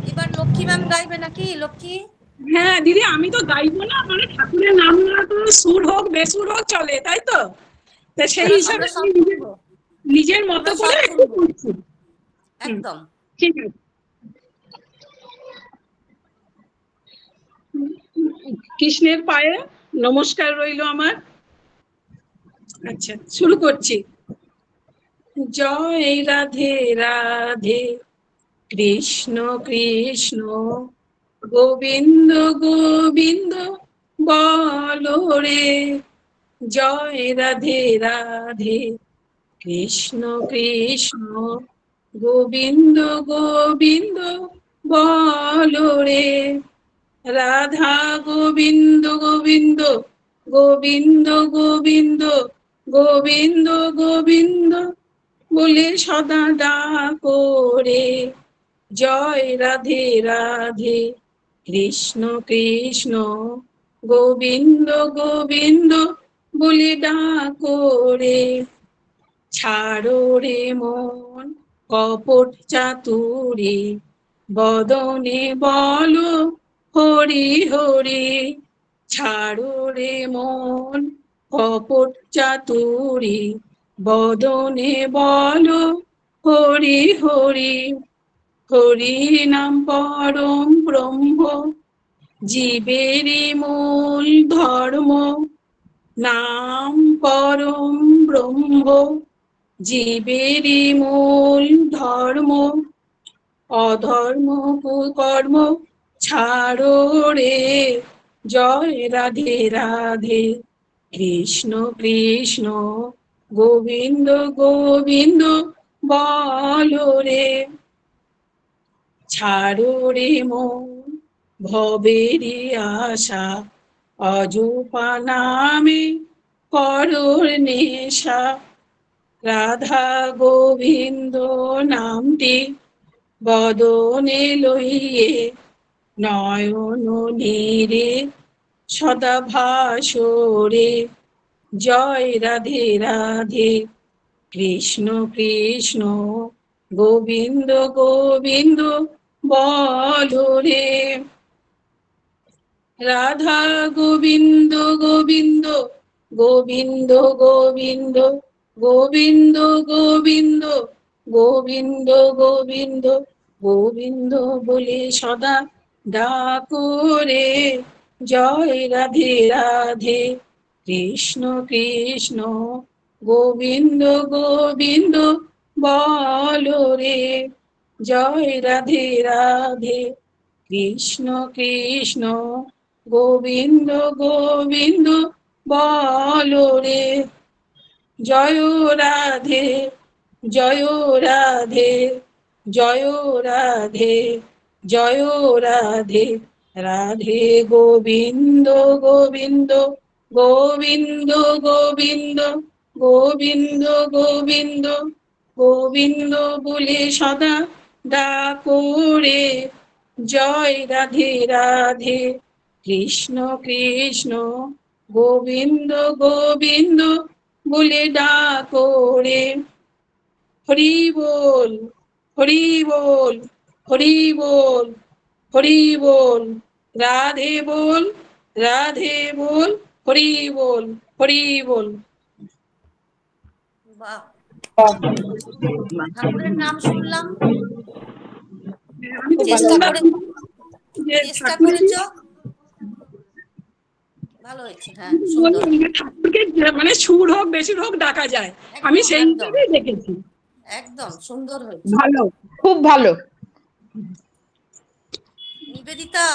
এবার লক্ষ্মী ম্যাম গাইবে নাকি? লক্ষ্মী, হ্যাঁ দিদি, আমি তো গাইবো না, মানে ঠাকুরের নাম নেওয়া তো সুর হোক বেসুর হোক চলে, তাই তো? তা সেই হিসাবে আমরা সব আমি শুনবো, নিজের মতো আমরা করে সব একটু শুনবো, করছি। একদম। ঠিক আছে, কৃষ্ণের পায়ে নমস্কার রইল আমার। আচ্ছা, শুরু করছি। জয় রাধে রাধে, কৃষ্ণ কৃষ্ণ গোবিন্দ গোবিন্দ বলো রে। জয় রাধে রাধে, কৃষ্ণ কৃষ্ণ গোবিন্দ গোবিন্দ বলো রে। রাধা গোবিন্দ গোবিন্দ গোবিন্দ গোবিন্দ গোবিন্দ গোবিন্দ বলে সদা ডাকো রে। জয় রাধে রাধে, কৃষ্ণ কৃষ্ণ গোবিন্দ গোবিন্দ বলে ডাকো রে। ছাড়ো রে মন কপট চাতুরি, বদনে বলো হরি হরি। ছাড়ো রে মন কপট চাতুরি, বদনে বলো হরি হরি। হরি নাম পরম ব্রহ্ম, জীবেরই মূল ধর্ম। নাম পরম ব্রহ্ম, জীবেরই মূল ধর্ম। অধর্ম কুকর্ম ছাড়ো রে। জয় রাধে রাধে, কৃষ্ণ কৃষ্ণ গোবিন্দ গোবিন্দ বলো রে। ছাড়ো রে মন ভবেরি আশা, অজপা নামে করো নেশা। রাধা গোবিন্দ নামটি বদনে লইয়ে, নয়ন নীরে সদা ভাসরে। জয় রাধে রাধে, কৃষ্ণ কৃষ্ণ গোবিন্দ গোবিন্দ বলো রে। রাধা গোবিন্দ গোবিন্দ গোবিন্দ গোবিন্দ গোবিন্দ গোবিন্দ গোবিন্দ গোবিন্দ গোবিন্দ বলে সদা ডাকো রে। জয় রাধে রাধে, কৃষ্ণ কৃষ্ণ গোবিন্দ গোবিন্দ বলো রে। জয় রাধে রাধে, কৃষ্ণ কৃষ্ণ গোবিন্দ গোবিন্দ বলো রে। জয় রাধে, জয় রাধে, জয় রাধে, জয় রাধে। রাধে গোবিন্দ গোবিন্দ গোবিন্দ গোবিন্দ গোবিন্দ গোবিন্দ গোবিন্দ বলে সদা ডাকো রে। জয় রাধে রাধে, কৃষ্ণ কৃষ্ণ গোবিন্দ গোবিন্দ বলে ডাকো রে। হরি বল, হরি বল, হরি বল, হরি বল, রাধে বল, রাধে বল, হরি বল, হরি বল। বাহ, ঠাকুরের নাম শুনলাম, আমি তো চেষ্টা বললাম করে যে চেষ্টা ঠাকুরের করেছ, ভালো হয়েছে। হ্যাঁ, সুন্দর, বললাম যে ঠাকুরকে মানে সুর হোক বেশি হোক ডাকা যায়, আমি একদম সেই একদম হিসেবেই দেখেছি। একদম সুন্দর হয়েছে। ভালো, খুব ভালো। নিবেদিতা,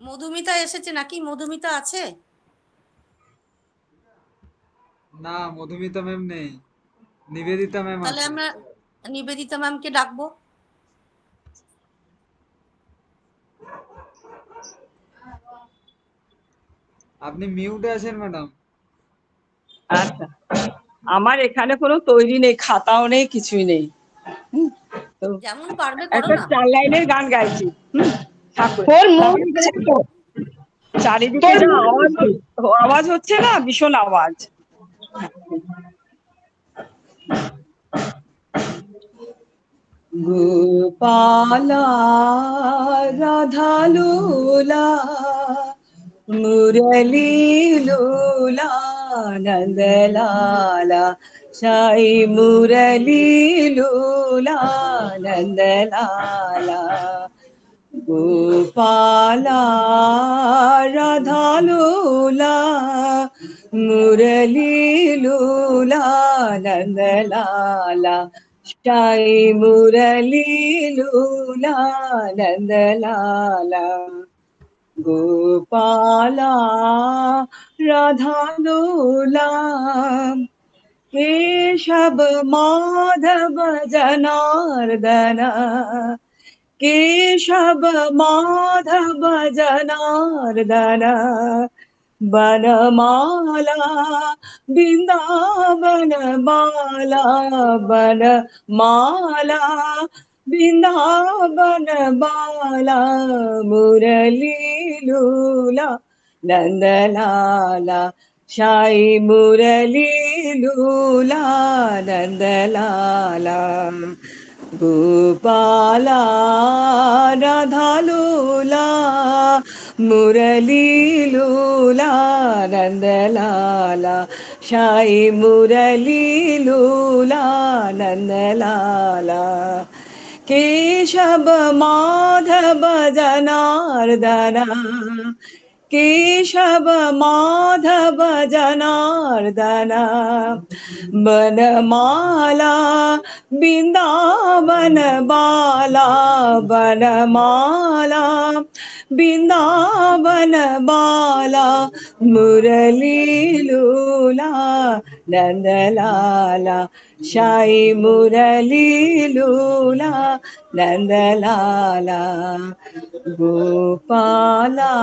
মধুমিতা এসেছে নাকি? মধুমিতা আছে? না, মধুমিতা ম্যাম নেই, নিবেদিতা ম্যাম তাহলে আছে। আমরা নিবেদিতা ম্যামকে ডাকবো। আপনি মিউটে আছেন ম্যাডাম। আচ্ছা, আমার এখানে কোনো তৈরি নেই, খাতাও নেই, কিছুই নেই। তো যেমন পারবে করো একটা না। 4 লাইনের গান গাইছি। ঠাকুর তোর মুড আছে তো? চারিদিকে তোর যা মুড আওয়াজ আছে? আওয়াজ হচ্ছে না, ভীষণ আওয়াজ। গোপালা রাধা লোলা মুরলী লোলা নন্দলালা সাই মুরলী লোলা নন্দলালা গোপালা রাধা লোলা মুরলী লোলা নন্দলালা সাই মুরলী লোলা নন্দলালা গোপালা রাধা লোলা কেশব মাধব জনার্দন केशव माधव जनार्दन बनमाला वृंदावन बाला बनमाला वृंदावन बाला मुरली लूला नंदलाला शाही मुरली लूला नंदलाला गोपाला राधा लोला मुरली लोला नंदलाला शाही मुरली लोला नंदलाला केशव माधव जनार्दन केशव माधव जनार्दन बनमाला वृंदावन बाला बनमाला वृंदावन बाला मुरली लोला नंदलाला शाही मुरली लोला नंदलाला गोपाला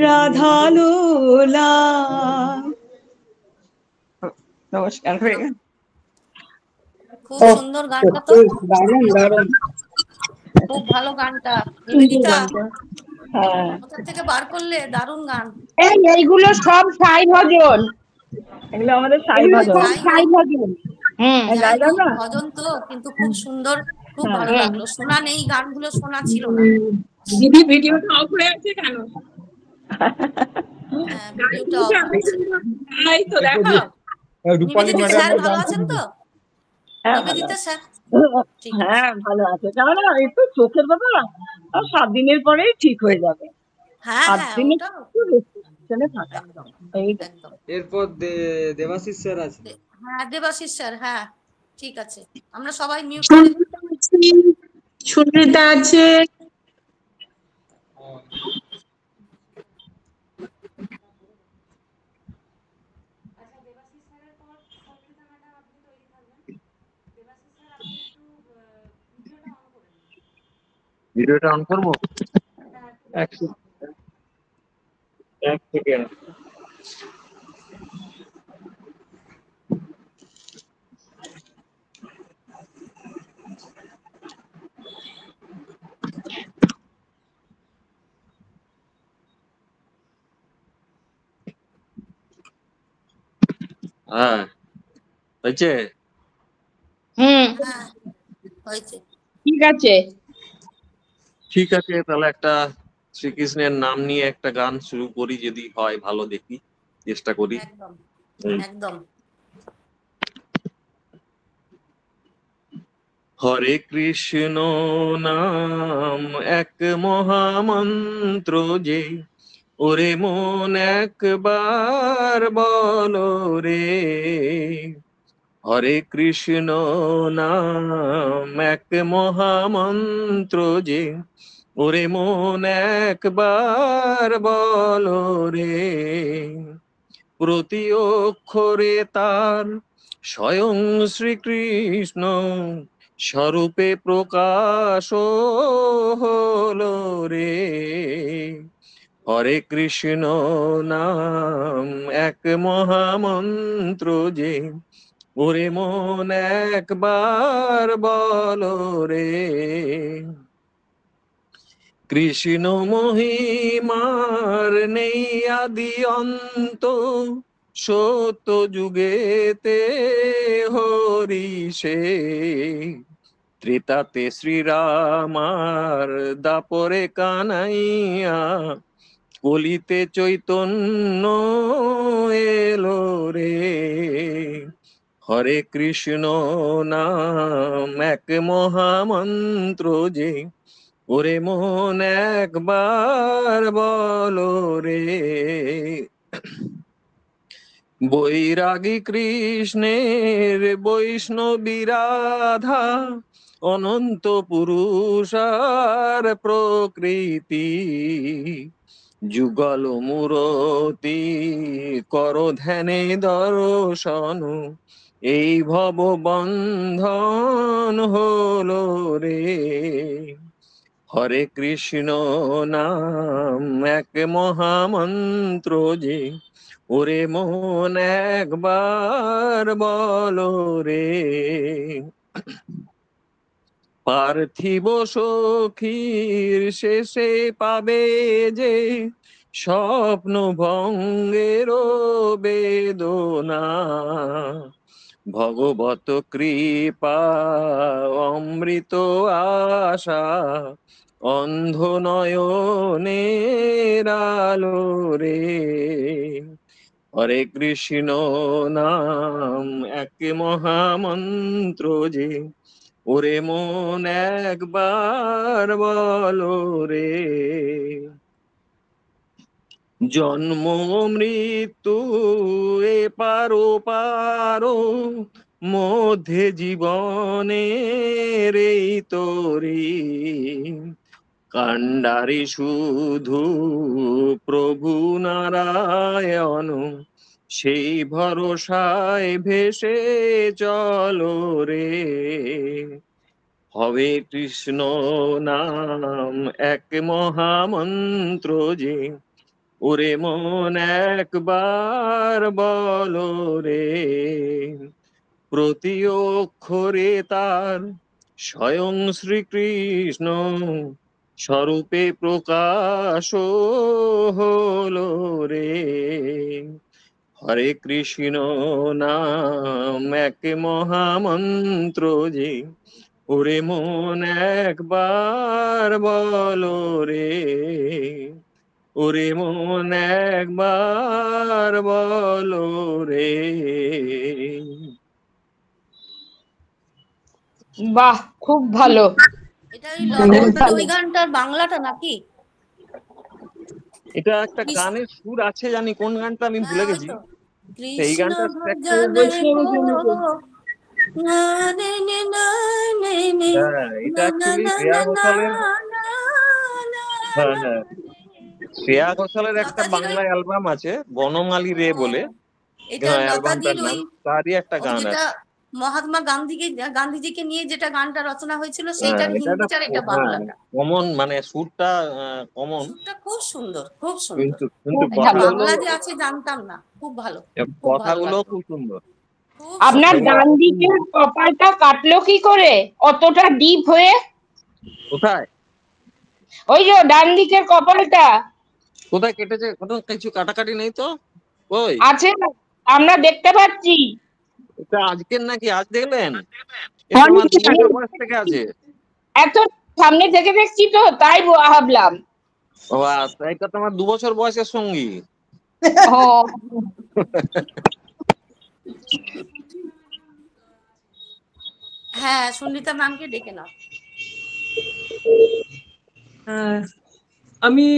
राधा लोला। नमस्कार, হয়ে গেল। খুব সুন্দর গানটা তো, দারুণ দারুণ। খুব ভালো গানটা। নিবেদিতা, হ্যাঁ, কোথা থেকে বার করলে? দারুণ গান। এইগুলো সব সাই ভজন, এগুলো আমাদের সাই এগুলো ভজন। সব যাই সাই হোক, ভজন। যাই গাইলাম হোক, না। ভজন তো, কিন্তু খুব সুন্দর, খুব হ্যাঁ, ভালো লাগলো। শোনা নেই, গানগুলো শোনা ছিল না। দিদি ভিডিওটা অফ হয়ে আছে কেন? হ্যাঁ, ভিডিওটা অফ আছে। এই তো দেখো, রূপালী নিবেদিতা স্যার ম্যাডামের ভালো গান আছেন তো? হ্যাঁ ভালো নিবেদিতা আছে। স্যার ঠিক আছে। হ্যাঁ ভালো আছে, কারণ এই তো চোখের ব্যাপার, আর 7 দিনের পরেই ঠিক হয়ে যাবে। হ্যাঁ 8 হ্যাঁ, দিনে ওটা একটু রেস্টে থাকা, একদম এইটা। একদম। এরপর দেবাশিস স্যার আছে। হ্যাঁ, দেবাশিস স্যার, হ্যাঁ ঠিক আছে। আমরা সবাই মিউট করে দিই। সুনিতা আছে, ভিডিওটা অন করবো। এক সেকেন্ড। হ্যাঁ, হয়েছে? হুম, হ্যাঁ হয়েছে। ঠিক আছে। ঠিক আছে, তাহলে একটা শ্রীকৃষ্ণের নাম নিয়ে একটা গান শুরু করি, যদি হয় ভালো, দেখি, চেষ্টা করি। একদম হুম। একদম। হরে কৃষ্ণ নাম এক মহামন্ত্র যে, ওরে মন একবার বলো রে। হরে কৃষ্ণ নাম এক মহামন্ত্র যে, ওরে মন একবার বলো রে। প্রতি অক্ষরে তার স্বয়ং শ্রীকৃষ্ণ স্বরূপে প্রকাশ হলো রে। হরে কৃষ্ণ নাম এক মহামন্ত্র যে, ওরে মন একবার বলো রে। কৃষ্ণ মহিমার নেই আদি অন্ত, সত্য যুগেতে হরিষে। ত্রেতাতে শ্রীরামার, দাপরে কানাইয়া, কলিতে চৈতন্য এলো রে। হরে কৃষ্ণ নাম এক মহামন্ত্র যে, ওরে মন একবার বলো রে। বৈরাগী কৃষ্ণের বৈষ্ণবী রাধা, অনন্ত পুরুষার প্রকৃতি। যুগল মূরতি কর ধ্যানে দর্শন, এই ভব বন্ধন হলো রে। হরে কৃষ্ণ নাম এক মহামন্ত্র যে, ওরে মন একবার বলো রে। পার্থিব সখীর শেষে পাবে যে, স্বপ্ন ভঙ্গের বেদনা। ভগবত কৃপা অমৃত আশা, অন্ধ নয়নের আলো রে। হরে কৃষ্ণ নাম এক মহামন্ত্র যে, ওরে মন একবার বলো রে। জন্ম মৃত্যু এ পারো পারো, মধ্যে জীবনের এই তোরি। কান্ডারি শুধু প্রভু নারায়ণ, সেই ভরসায় ভেসে চলো রে। হবে কৃষ্ণ নাম এক মহামন্ত্র যে, ওরে মন একবার বলো রে। প্রতি অক্ষরে তার স্বয়ং শ্রীকৃষ্ণ স্বরূপে প্রকাশ হলো রে। হরে কৃষ্ণ নাম এক মহামন্ত্র যে, ওরে মন একবার বলো রে। ওরে মন একবার বলো রে। বাহ, খুব ভালো। এটা ওই লবণটা ওই গানটার বাংলাটা নাকি? এটা একটা গানের সুর আছে, জানি কোন গানটা আমি ভুলে গেছি। এই কৃষ্ণ গানটা এটা অ্যাকচুয়ালি শ্রেয়া ঘোষালের, হ্যাঁ হ্যাঁ, শ্রেয়া ঘোষালের একটা বাংলা অ্যালবাম আছে বনমালী রে বলে, এটা অ্যালবামটার লতাজির নাম, ওই তারই একটা গান যেটা আছে। মহাত্মা গান্ধীজিকে নিয়ে যেটা গানটা রচনা হয়েছিল সেইটার হিন্দিটার এটা বাংলাটা। কমন, মানে সুরটা কমন, সুরটা খুব সুন্দর, খুব সুন্দর। কিন্তু কথাগুলো, বাংলা যে আছে জানতাম না, খুব ভালো, কথাগুলো খুব সুন্দর। আপনার ডান দিকের কপালটা কাটলো কি করে অতটা ডিপ হয়ে? কোথায়? ওই যে ডান দিকের কপালটা কোথায় কেটেছে? কোনো কিছু কাটাকাটি নেই তো? ওই আছে, আমরা দেখতে পাচ্ছি। এটা আজকের নাকি? আজ দেখলেন? এটা আমার 2 বছর বয়স থেকে আছে। এত সামনে থেকে দেখছি তো তাই ভাবলাম। ও আচ্ছা, এটা তো আমার 2 বছর বয়সের সঙ্গী। ও হ্যাঁ, সুনিতা ম্যামকে ডেকে নাও। আমি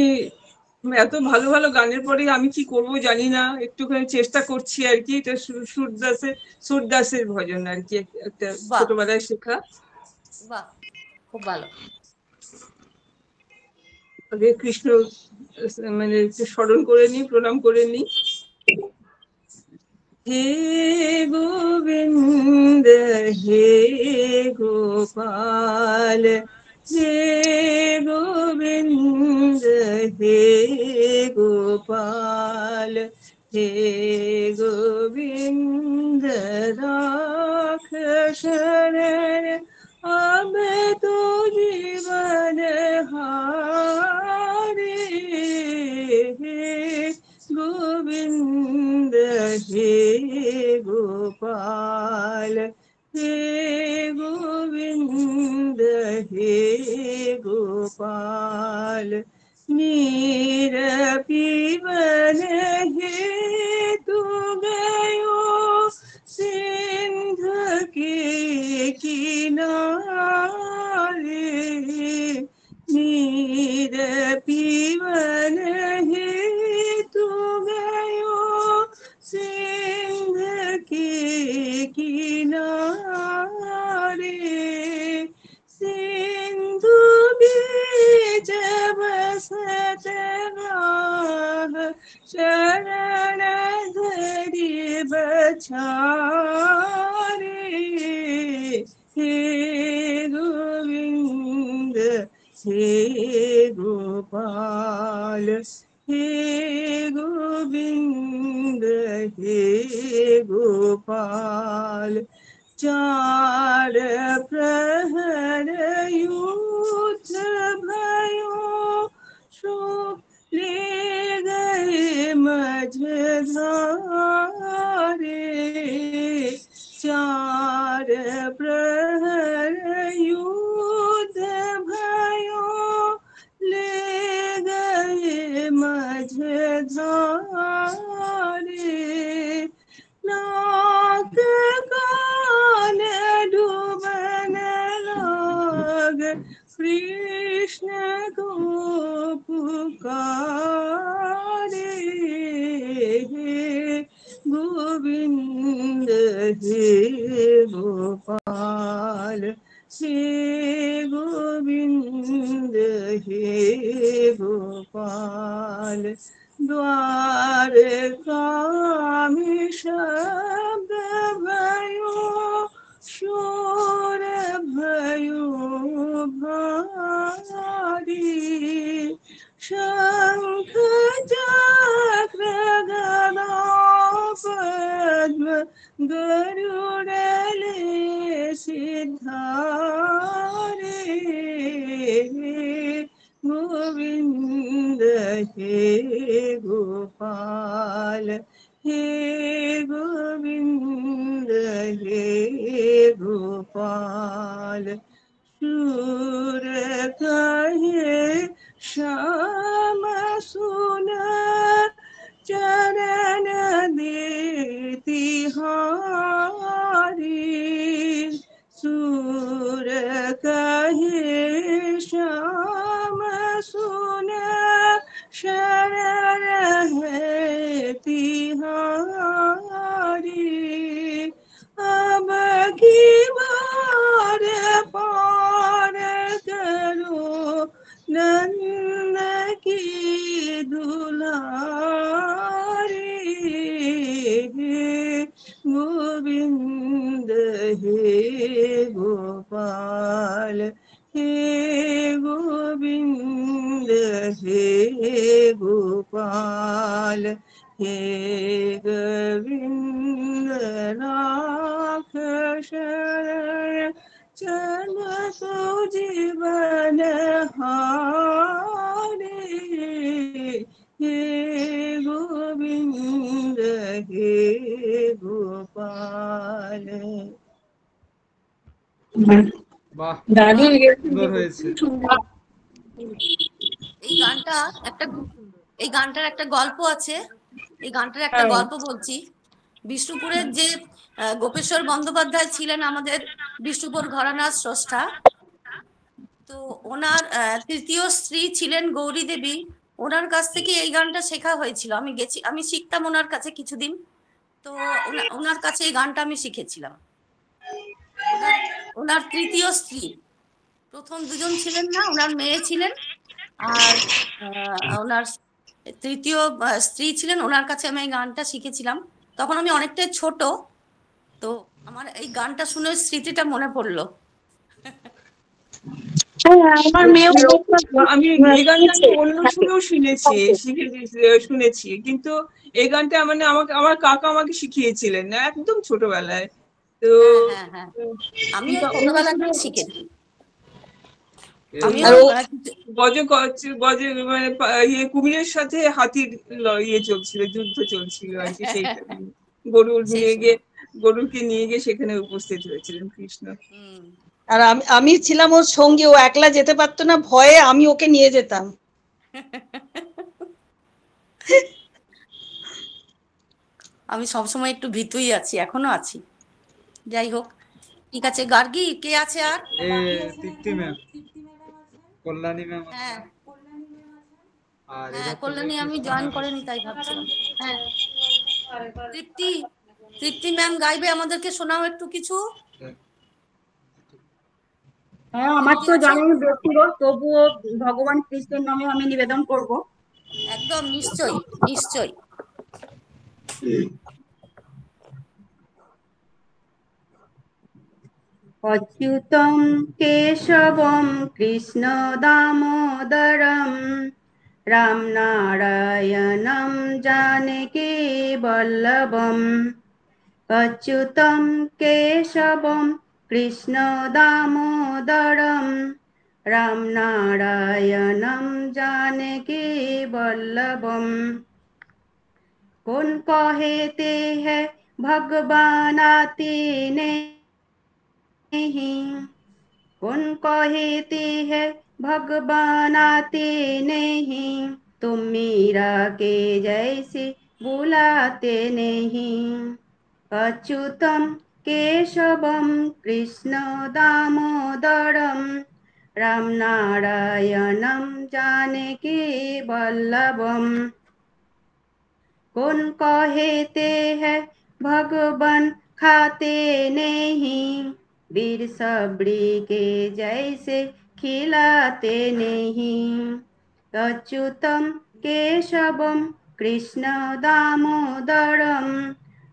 এত ভালো ভালো গানের পরে আমি কি করব জানি না, একটুখানি চেষ্টা করছি আর কি। এটা সুরদাসের ভজন আর কি, একটা ছোটবেলায় শেখা। বাহ, খুব ভালো। হরে কৃষ্ণ মানে স্মরণ করে নি, প্রণাম করে নি। হে গোবিন্দ হে গোপাল, হে গোবিন্দ হে গোপাল, হে গোবিন্দ রাখ শরণ अब तो जीवन हारे, हे गोविंद हे गोपाल, हे गोविंद हे गोपाल, नीर पीवन हे तू गयो सिंधु के किनारे, नीर पीवन हे तू गयो सिंधु के किनारे, सिंधु बीच बसत राह शरण धरि बछारे, हे गोविंद हे गोपाल, हे गोविंद हे गोपाल, चार प्रहर युद्ध भयो शो ले गए मझधारे, चार प्रहर युद्ध भयो ले गए मझधारे, नाक कान डूबन लाग कृष्ण को पुकारे, हे गोविंद हे गोपाल, हे गोविंद हे गोपाल, द्वारका में शब्द भयो शोर भयो भारी, शंख चक्र गदा पद्म गरुड़ ले सिधारे, गोविंद हे गोपाल, हे गोविंद हे गोपाल, शूर कहे श्याम सुन चरण देतिहारी, सूर कहे श्याम सुन शरण है तिहारी, अब की बार पार करो नंद की दुलारी, गोविंद हे गोपाल, हे गोविंद हे गोपाल, हे गोविंद राख शरण चल तो जीवन हारे, हे गोविंद हे বাহ দারুণ সুন্দর হয়েছে। এই গানটা একটা এই গানটার একটা গল্প আছে, এই গানটার একটা গল্প বলছি। বিষ্ণুপুরের যে গোপেশ্বর বন্দ্যোপাধ্যায় ছিলেন আমাদের বিষ্ণুপুর ঘরানার স্রষ্টা, তো ওনার তৃতীয় স্ত্রী ছিলেন গৌরী দেবী। ওনার কাছ থেকে এই গানটা শেখা হয়েছিল, আমি শিখতাম ওনার কাছে কিছুদিন, তো ওনার কাছে এই গানটা আমি শিখেছিলাম। ওনার তৃতীয় স্ত্রী, প্রথম দুজন ছিলেন না, ওনার মেয়ে ছিলেন, আর ওনার তৃতীয় স্ত্রী ছিলেন, ওনার কাছে আমি এই গানটা শিখেছিলাম। তখন আমি অনেকটাই ছোট, তো আমার এই গানটা শুনে স্মৃতিটা মনে পড়লো। আমার মেয়ে আমি এই গানটা অন্য সুরেও শুনেছি, কিন্তু এই গানটা মানে আমার কাকা আমাকে শিখিয়েছিলেন একদম ছোটবেলায়। তো আমি ছোটবেলা থেকে শিখেছি। মানে কুমিরের সাথে হাতির ইয়ে চলছিল, যুদ্ধ চলছিল আর কি। সেই গরুকে নিয়ে গিয়ে সেখানে উপস্থিত হয়েছিলেন কৃষ্ণ। আর আমি ছিলাম ওর সঙ্গে, ও একলা যেতে পারতো না, ভয়ে আমি ওকে নিয়ে যেতাম। আমি সবসময় একটু ভীতুই আছি, এখনো আছি। যাই হোক, ঠিক আছে। গার্গী কে আছে আর? তৃপ্তি ম্যাম, কল্যাণী ম্যাম। হ্যাঁ আর কল্যাণী আমি জয়েন করিনি তাই ভাবছিলাম। হ্যাঁ তৃপ্তি ম্যাম গাইবে, আমাদেরকে শোনাও একটু কিছু। হ্যাঁ, আমার তো জানেন ব্যক্তিগত, তবুও ভগবান কৃষ্ণের নামে আমি নিবেদন করব। একদম নিশ্চয়ই নিশ্চয়ই। অচ্যুতম কেশবম কৃষ্ণ দামোদরম রাম নারায়ণম জানকী বল্লভম। অচ্যুতম কেশবম কৃষ্ণ দামোদরম রাম নারায়ণম জানকী বল্লভম। कौन कहते हैं भगवान आते नहीं, कौन कहते हैं भगवान आते नहीं, तुम मीरा के जैसे बुलाते नहीं। अच्युतम केशवम कृष्ण दामोदरम राम नारायणम जानकी वल्लभम। कौन कहते हैं भगवान खाते नहीं, वीर सबरी के जैसे खिलाते नहीं। अच्युतम केशवम कृष्ण दामोदरम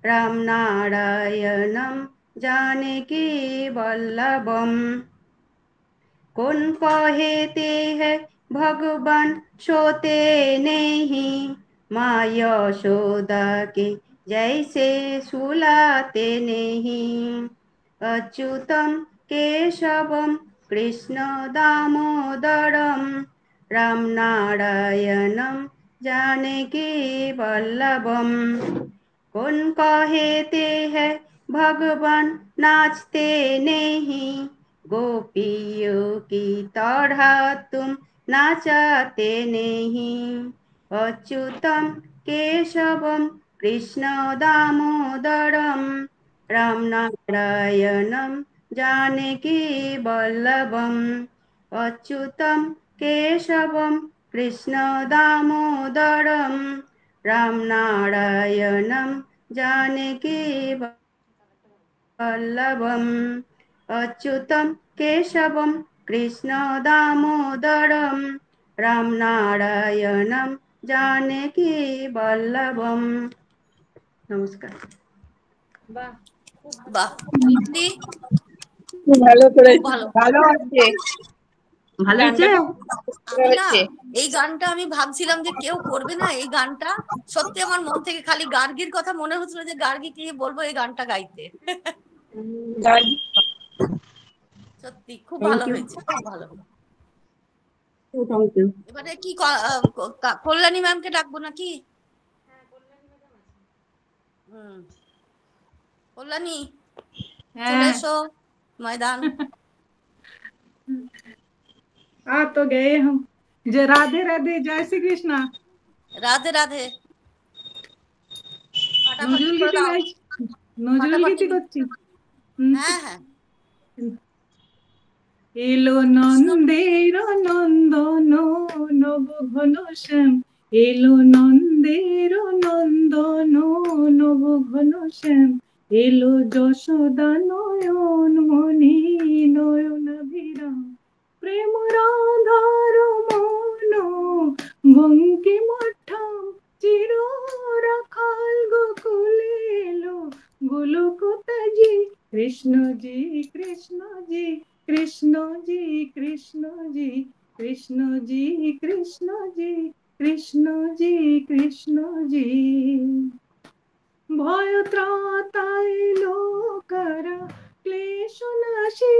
राम नारायणम जानकी वल्लभम। कौन कहते हैं भगवान सोते नहीं, माँ यशोदा के जैसे सुलाते नहीं। अच्युतम केशवम कृष्ण दामोदरम राम नारायणम जानकी वल्लभम। कौन कहते हैं भगवान नाचते नहीं, गोपियों की तरह तुम नाचाते नहीं। अच्युतम केशवम कृष्ण दामोदरम राम नारायणम जानकी वल्लभम। अच्युतम केशवम कृष्ण दामोदरम राम नारायणम जानकी वल्लभम। अच्युतम केशवम कृष्ण दामोदरम राम नारायणम जानकी वल्लभम। नमस्कार। বাহ, ভালো করে, ভালো আছে, ভালো হয়েছে। আমি না এই গানটা আমি ভাবছিলাম যে কেউ করবে না এই গানটা, সত্যি আমার মন থেকে খালি গার্গীর কথা মনে হচ্ছিল যে গার্গী কি বলবো এই গানটা গাইতে। সত্যি খুব ভালো হয়েছে, খুব ভালো। এবারে কি কল্যাণী ম্যামকে ডাকবো নাকি? কল্যাণী চলে এসো ময়দান। आ तो गए हम। जय राधे राधे, जय श्री कृष्णा। রাধে রাধে। ফাটাফাটি নজরুল করে গীতি দাও, গাইছি, নজরুল ফাটাফাটি। গীতি করছি। হ্যাঁ হ্যাঁ। এলো নন্দের নন্দন নব ঘন শ্যাম, এলো নন্দের নন্দন নব ঘন শ্যাম, এলো যশোদা নয়ন মণি নয়নাভিরাম, প্রেম রাধার মন বঙ্কিমঠাম, চির রাখাল গোকুলে এলো গোলকতাজি, কৃষ্ণজি কৃষ্ণজি কৃষ্ণজি কৃষ্ণজি কৃষ্ণজি কৃষ্ণজি কৃষ্ণজি কৃষ্ণজি, ভয় ত্রাতায় লোকারা ক্লেশ নাশী,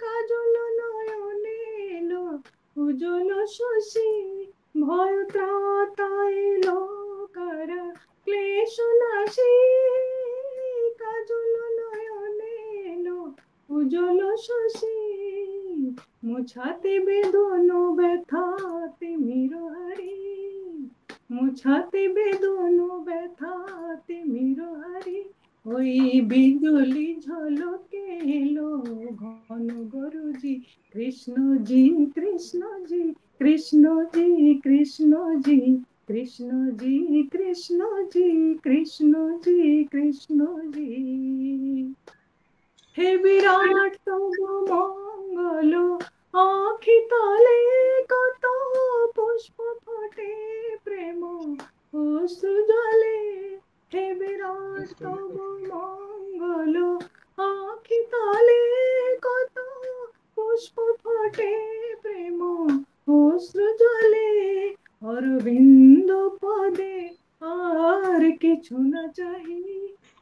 কাজল নয়নে এলো উজ্জ্বল শশী, ভয় ত্রাতায় লোকারা ক্লেশ নাশী, কাজল নয়নে এলো উজ্জ্বল শশী, মুছাতে বেদন ব্যথা তিমির হারি, মুছাতে বেদন ব্যথা তিমির হারি, ওই বিজুলি ঝলকে এলো ঘন গরুজি, কৃষ্ণজি কৃষ্ণজি কৃষ্ণজি কৃষ্ণজি কৃষ্ণজি কৃষ্ণজি কৃষ্ণজি কৃষ্ণজি, হে বিরাট তব মঙ্গল, আখি তলে কত পুষ্প ফোটে প্রেম অশ্রু জলে, হে বিরাট তব মঙ্গল, আখি তলে কত পুষ্প ফোটে প্রেম অশ্রু জলে, অরবিন্দ পদে আর কিছু না চাহি,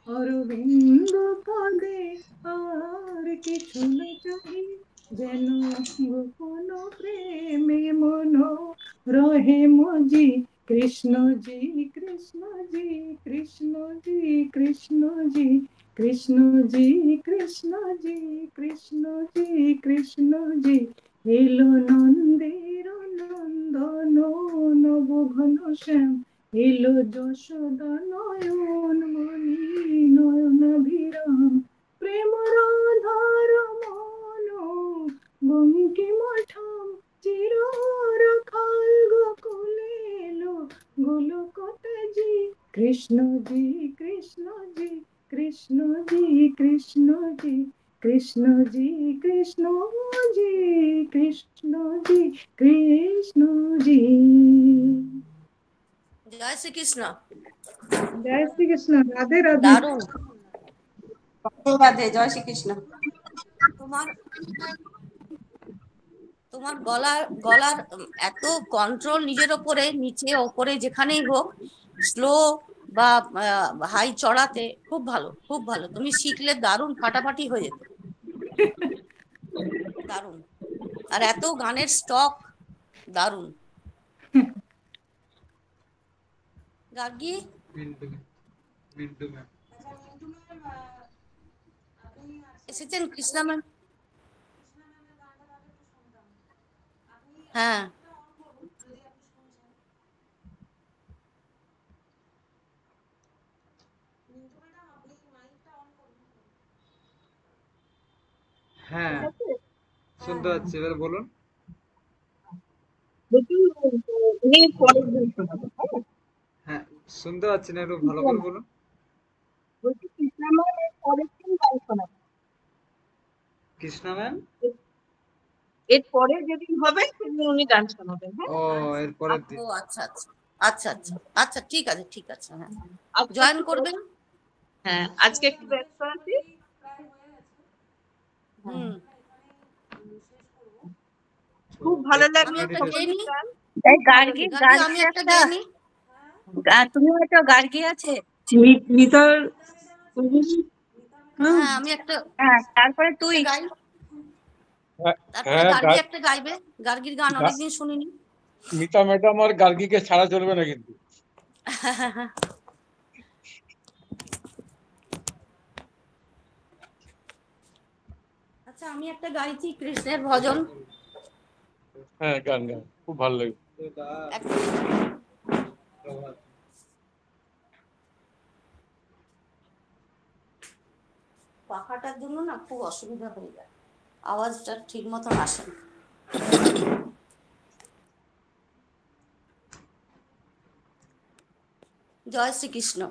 অরবিন্দ পদে আর কিছু না চাহি, যেন গোপন প্রেমে মন রহে মজি, কৃষ্ণজি কৃষ্ণজি কৃষ্ণজি কৃষ্ণজি কৃষ্ণজি কৃষ্ণজি কৃষ্ণজি কৃষ্ণজি, এলো নন্দের নন্দন নব ঘন শ্যাম, এলো যশোদা নয়ন মণি নয়নাভিরাম, প্রেম রাধার মন বঙ্কিমঠাম, চির রাখাল গোকুলে এলো গোলকতাজি, কৃষ্ণজি কৃষ্ণজি কৃষ্ণজি কৃষ্ণজি কৃষ্ণজি কৃষ্ণজি কৃষ্ণজি কৃষ্ণজি। জয় শ্রীকৃষ্ণ। জয় শ্রীকৃষ্ণ। রাধে রাধে। দারুণ। রাধে রাধে, জয় শ্রীকৃষ্ণ। তোমার তোমার গলার এত কন্ট্রোল নিজের ওপরে, নিচে ওপরে যেখানেই হোক, স্লো বা হাই চড়াতে খুব ভালো, খুব ভালো। তুমি শিখলে দারুণ ফাটাফাটি হয়ে যেত, দারুণ। আর এত গানের স্টক, দারুণ। গার্গী, এসেছেন কৃষ্ণা ম্যাম? হ্যাঁ হ্যাঁ শুনতে পাচ্ছি, এবার বলুন। হ্যাঁ শুনতে পাচ্ছি না, একটু ভালো করে বলুন। কৃষ্ণা ম্যাম এরপরে যেদিন হবে সেদিন উনি গান শোনাবেন। ও এরপরে ও আচ্ছা আচ্ছা আচ্ছা আচ্ছা আচ্ছা, ঠিক আছে ঠিক আছে। হ্যাঁ জয়েন করবেন। হ্যাঁ আজকে একটু ব্যস্ত আছি। খুব ভালো লাগলো। তুমি একটা গার্গী আছে, মিতার হ্যাঁ আমি একটা, তারপরে তুই তারপরে গার্গী একটা গাইবে। গার্গীর গান অনেকদিন শুনিনি। মিতা ম্যাডাম আর গার্গীকে ছাড়া চলবে না কিন্তু। আচ্ছা আচ্ছা আমি একটা গাইছি কৃষ্ণের ভজন। হ্যাঁ গান গান, খুব ভালো লাগে। পাখাটার জন্য না খুব অসুবিধা হয়ে যায়, আওয়াজটা ঠিক মতন আসে না। জয় শ্রীকৃষ্ণ।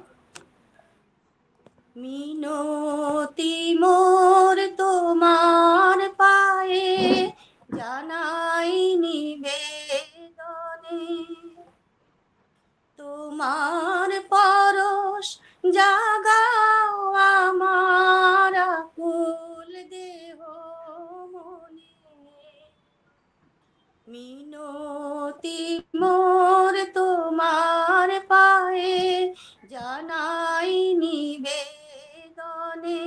মিনতি মোর তোমার পায়ে জানাই নিবেদনে, তোমার পরশ জাগাও আমার আকুল দেহ মনে। মিনতি মোর তোমার পায়ে জানাই নিবেদনে,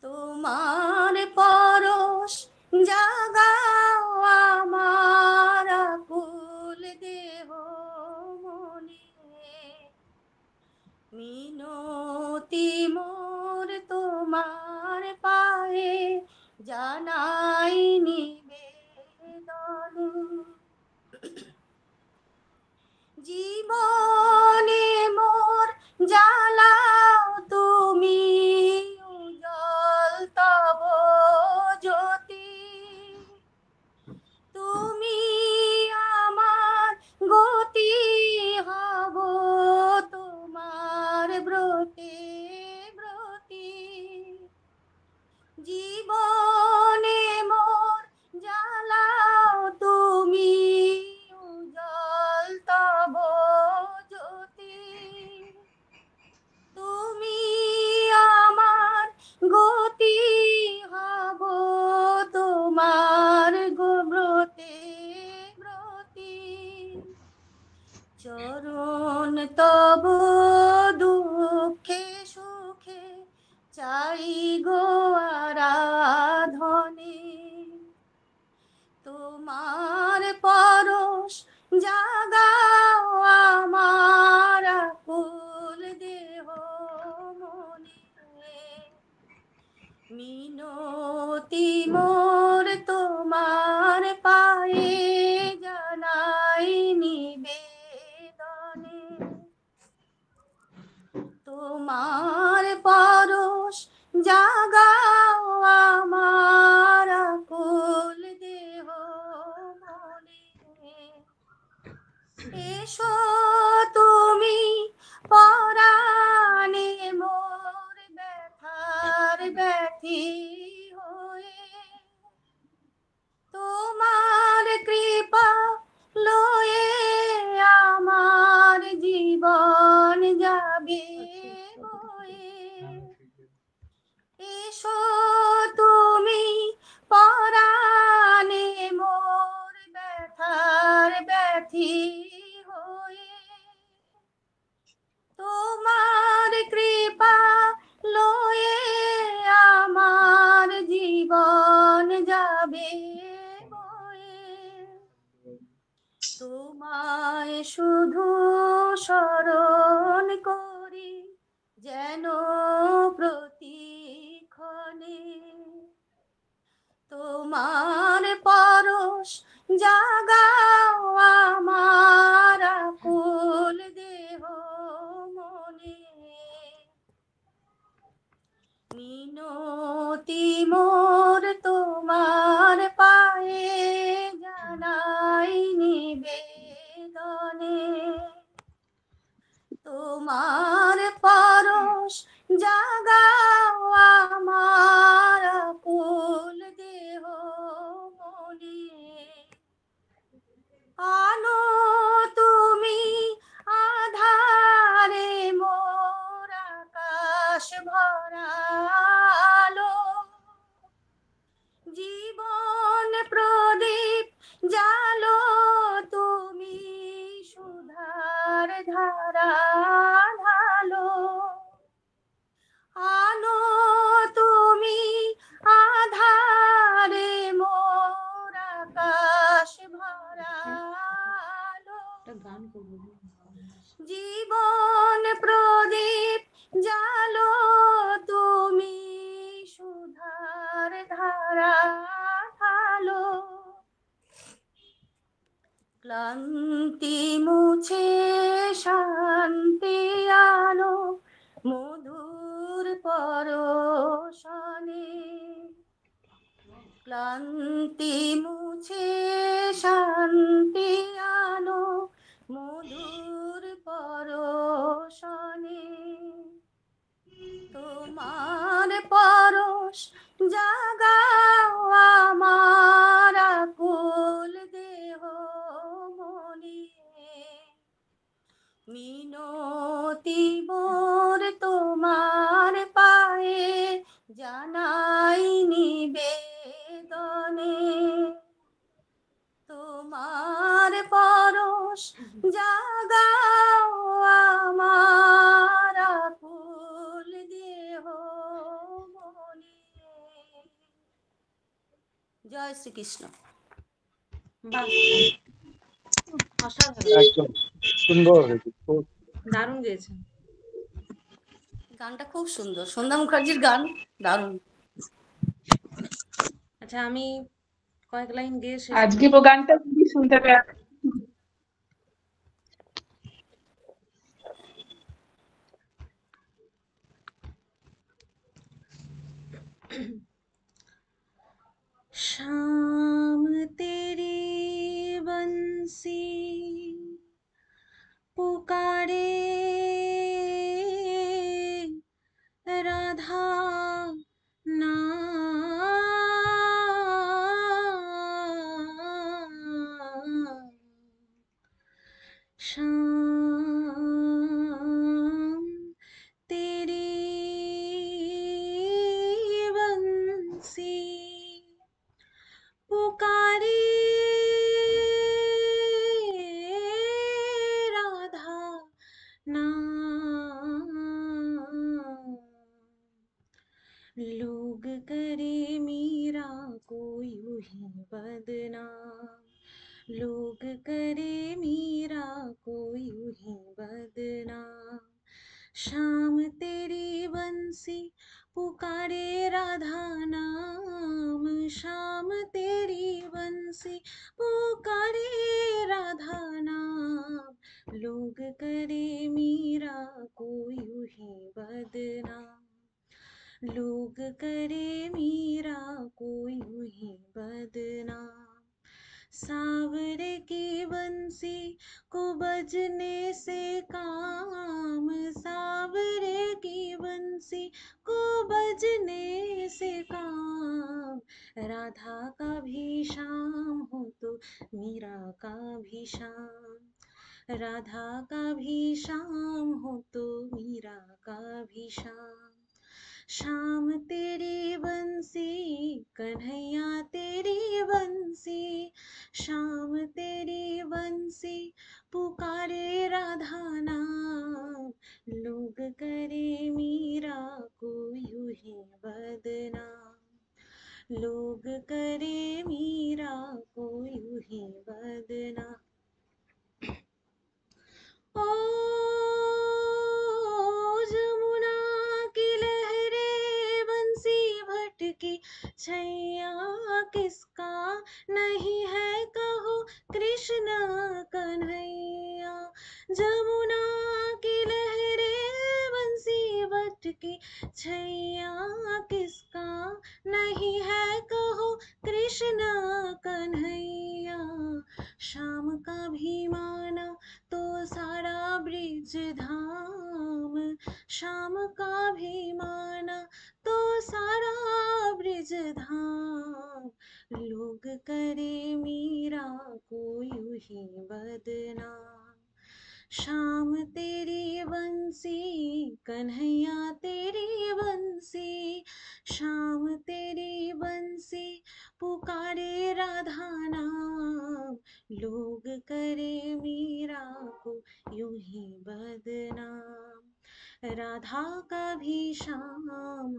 তোমার পরশ জাগাও আমার আকুল দেহ মনে। মিনতি মোর তোমার পায়ে জানাই নিবেদনে। জীবনে মোর জ্বালাও তুমি উজ্জ্বল তব জ্যোতি, তুমি আমার গতি হব তোমার ব্রতে ব্রতি। জীবনে মোর জ্বালাও তুমি উজ্জ্বল তব জ্যোতি, তুমি আমার গতি হব তোমার ব্রতে ব্রতি। চরণ তব দুঃখে সুখে চাই গো আরাধনে, তোমার পরশ জাগাও আমার আকুল দেহ মনে। মিনতি মোর তোমার পায়ে জানাই নিবেদনে, তোমার পরশ জাগাও আমার আকুল দেহ মনে। এসো তুমি পরাণে মোর ব্যথার ব্যথি হয়ে, তোমার কৃপা লয়ে আমার জীবন যাবে বয়ে। এসো তুমি পরাণে মোর ব্যথার ব্যথি হয়ে, তোমার কৃপা লয়ে আমার জীবন যাবে বয়ে। তোমায় শুধু স্মরণ করি যেন প্রতিক্ষণে, তোমার পরশ জাগাও আমার আকুল দেহ মনে। মিনতি মোর তোমার পায়ে জানাই নিবেদনে, তোমার পরশ জাগাও আমার আকুল দেহ মনে। আলো তুমি আধারে মোর আকাশ ভরালো, জীবন প্রদীপ জালো তুমি সুধার ধারা ঢালো। আলো তুমি আধারে মোর আকাশ ভরালো, জীবন প্রদীপ জালো তুমি সুধার ক্লান্তি মুছে শান্তি আনো মধুর পরশনে, তোমার পরশ জাগাও আমার আকুল দেহ মনে, মিনতি মোর তোমার পায়ে জানাই নিবেদনে, তোমার পরশ জাগাও আমার আকুল দেহ মনে। জয় শ্রীকৃষ্ণ। একদম সুন্দর হয়েছে, দারুণ গেয়েছেন। গানটা খুব সুন্দর, সন্ধ্যা মুখার্জির গান দারুণ। আচ্ছা আমি কয়েক লাইন গেয়ে শেষ আজকে ও গানটা খুবই শুনতে পেয়ে शाम तेरी बंसी पुकारे राधा ना, शाम तेरी बंसी पुकारे राधा ना, लोग करे मीरा को यूं ही बदनाम, लोग करे मीरा को यूं ही बदनाम, शाम तेरी बंसी पुकारे राधा नाम, शाम तेरी बंसी पुकारे राधा नाम, लोग करे मीरा को यूं ही बदनाम, लोग करे मीरा को यूं ही बदनाम, सावरे की बंसी को बजने से काम, सावरे की बंसी को बजने से काम, राधा का भी शाम हो तो मीरा का भी शाम, राधा का भी शाम हो तो मीरा का भी शाम, शाम तेरी बंसी कन्हैया तेरी बंसी, शाम तेरी बंसी पुकारे राधा नाम, लोग करे मीरा को यूं ही बदनाम, लोग करे मीरा को यूं ही बदनाम। ओ जमुना की लहरें बंसी भटकी छैया किसका नहीं है कहो कृष्ण कन्हैया, जमुना की लहरें बंसी भटकी छैया किसका नहीं है कहो कृष्ण कन्हैया, शाम का भी माना तो सारा ब्रिज धाम, शाम का भी माना तो सारा ब्रिज धाम, लोग करे मीरा को यूं ही बदनाम, शाम तेरी बंसी कन्हैया तेरी बंसी, शाम तेरी बंसी पुकारे राधा नाम, लोग करे मीरा को यूं ही बदनाम, राधा का भी शाम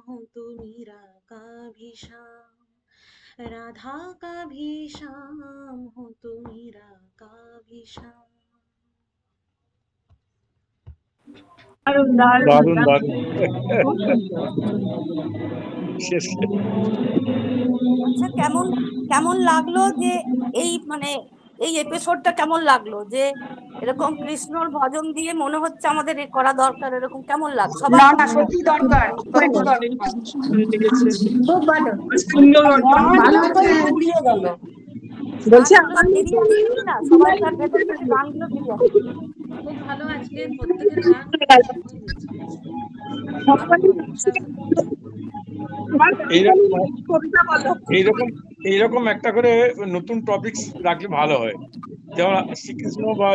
हो तो मीरा का भी शाम, राधा का भी शाम हो तो मीरा का भी शाम। দারুণ দারুণ শেষ। আচ্ছা কেমন কেমন লাগলো যে এই মানে এই এপিসোডটা কেমন লাগলো যে এরকম কৃষ্ণর ভজন দিয়ে মনে হচ্ছে আমাদের এ করা দরকার, এরকম কেমন লাগছে সবাই? না না সত্যি দরকার, সত্যি দরকার। খুব ভালো, ভালো পুড়িয়ে গেল। বলছি সবাইকার ভেতর থেকে গানগুলো বেরিয়ে আসছে। খুব ভালো, আজকে প্রত্যেকের গান এইরকম একটা করে নতুন টপিকস রাখলে ভালো হয়। যেমন শ্রীকৃষ্ণ বা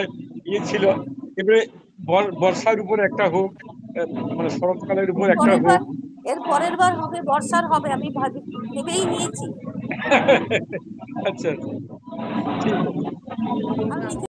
ইয়ে ছিল, এবারে বর্ষার উপর একটা হোক, মানে শরৎকালের উপর একটা হোক। এর পরের বার হবে বর্ষার হবে, আমি ভেবেই নিয়েছি। আচ্ছা ঠিক আছে।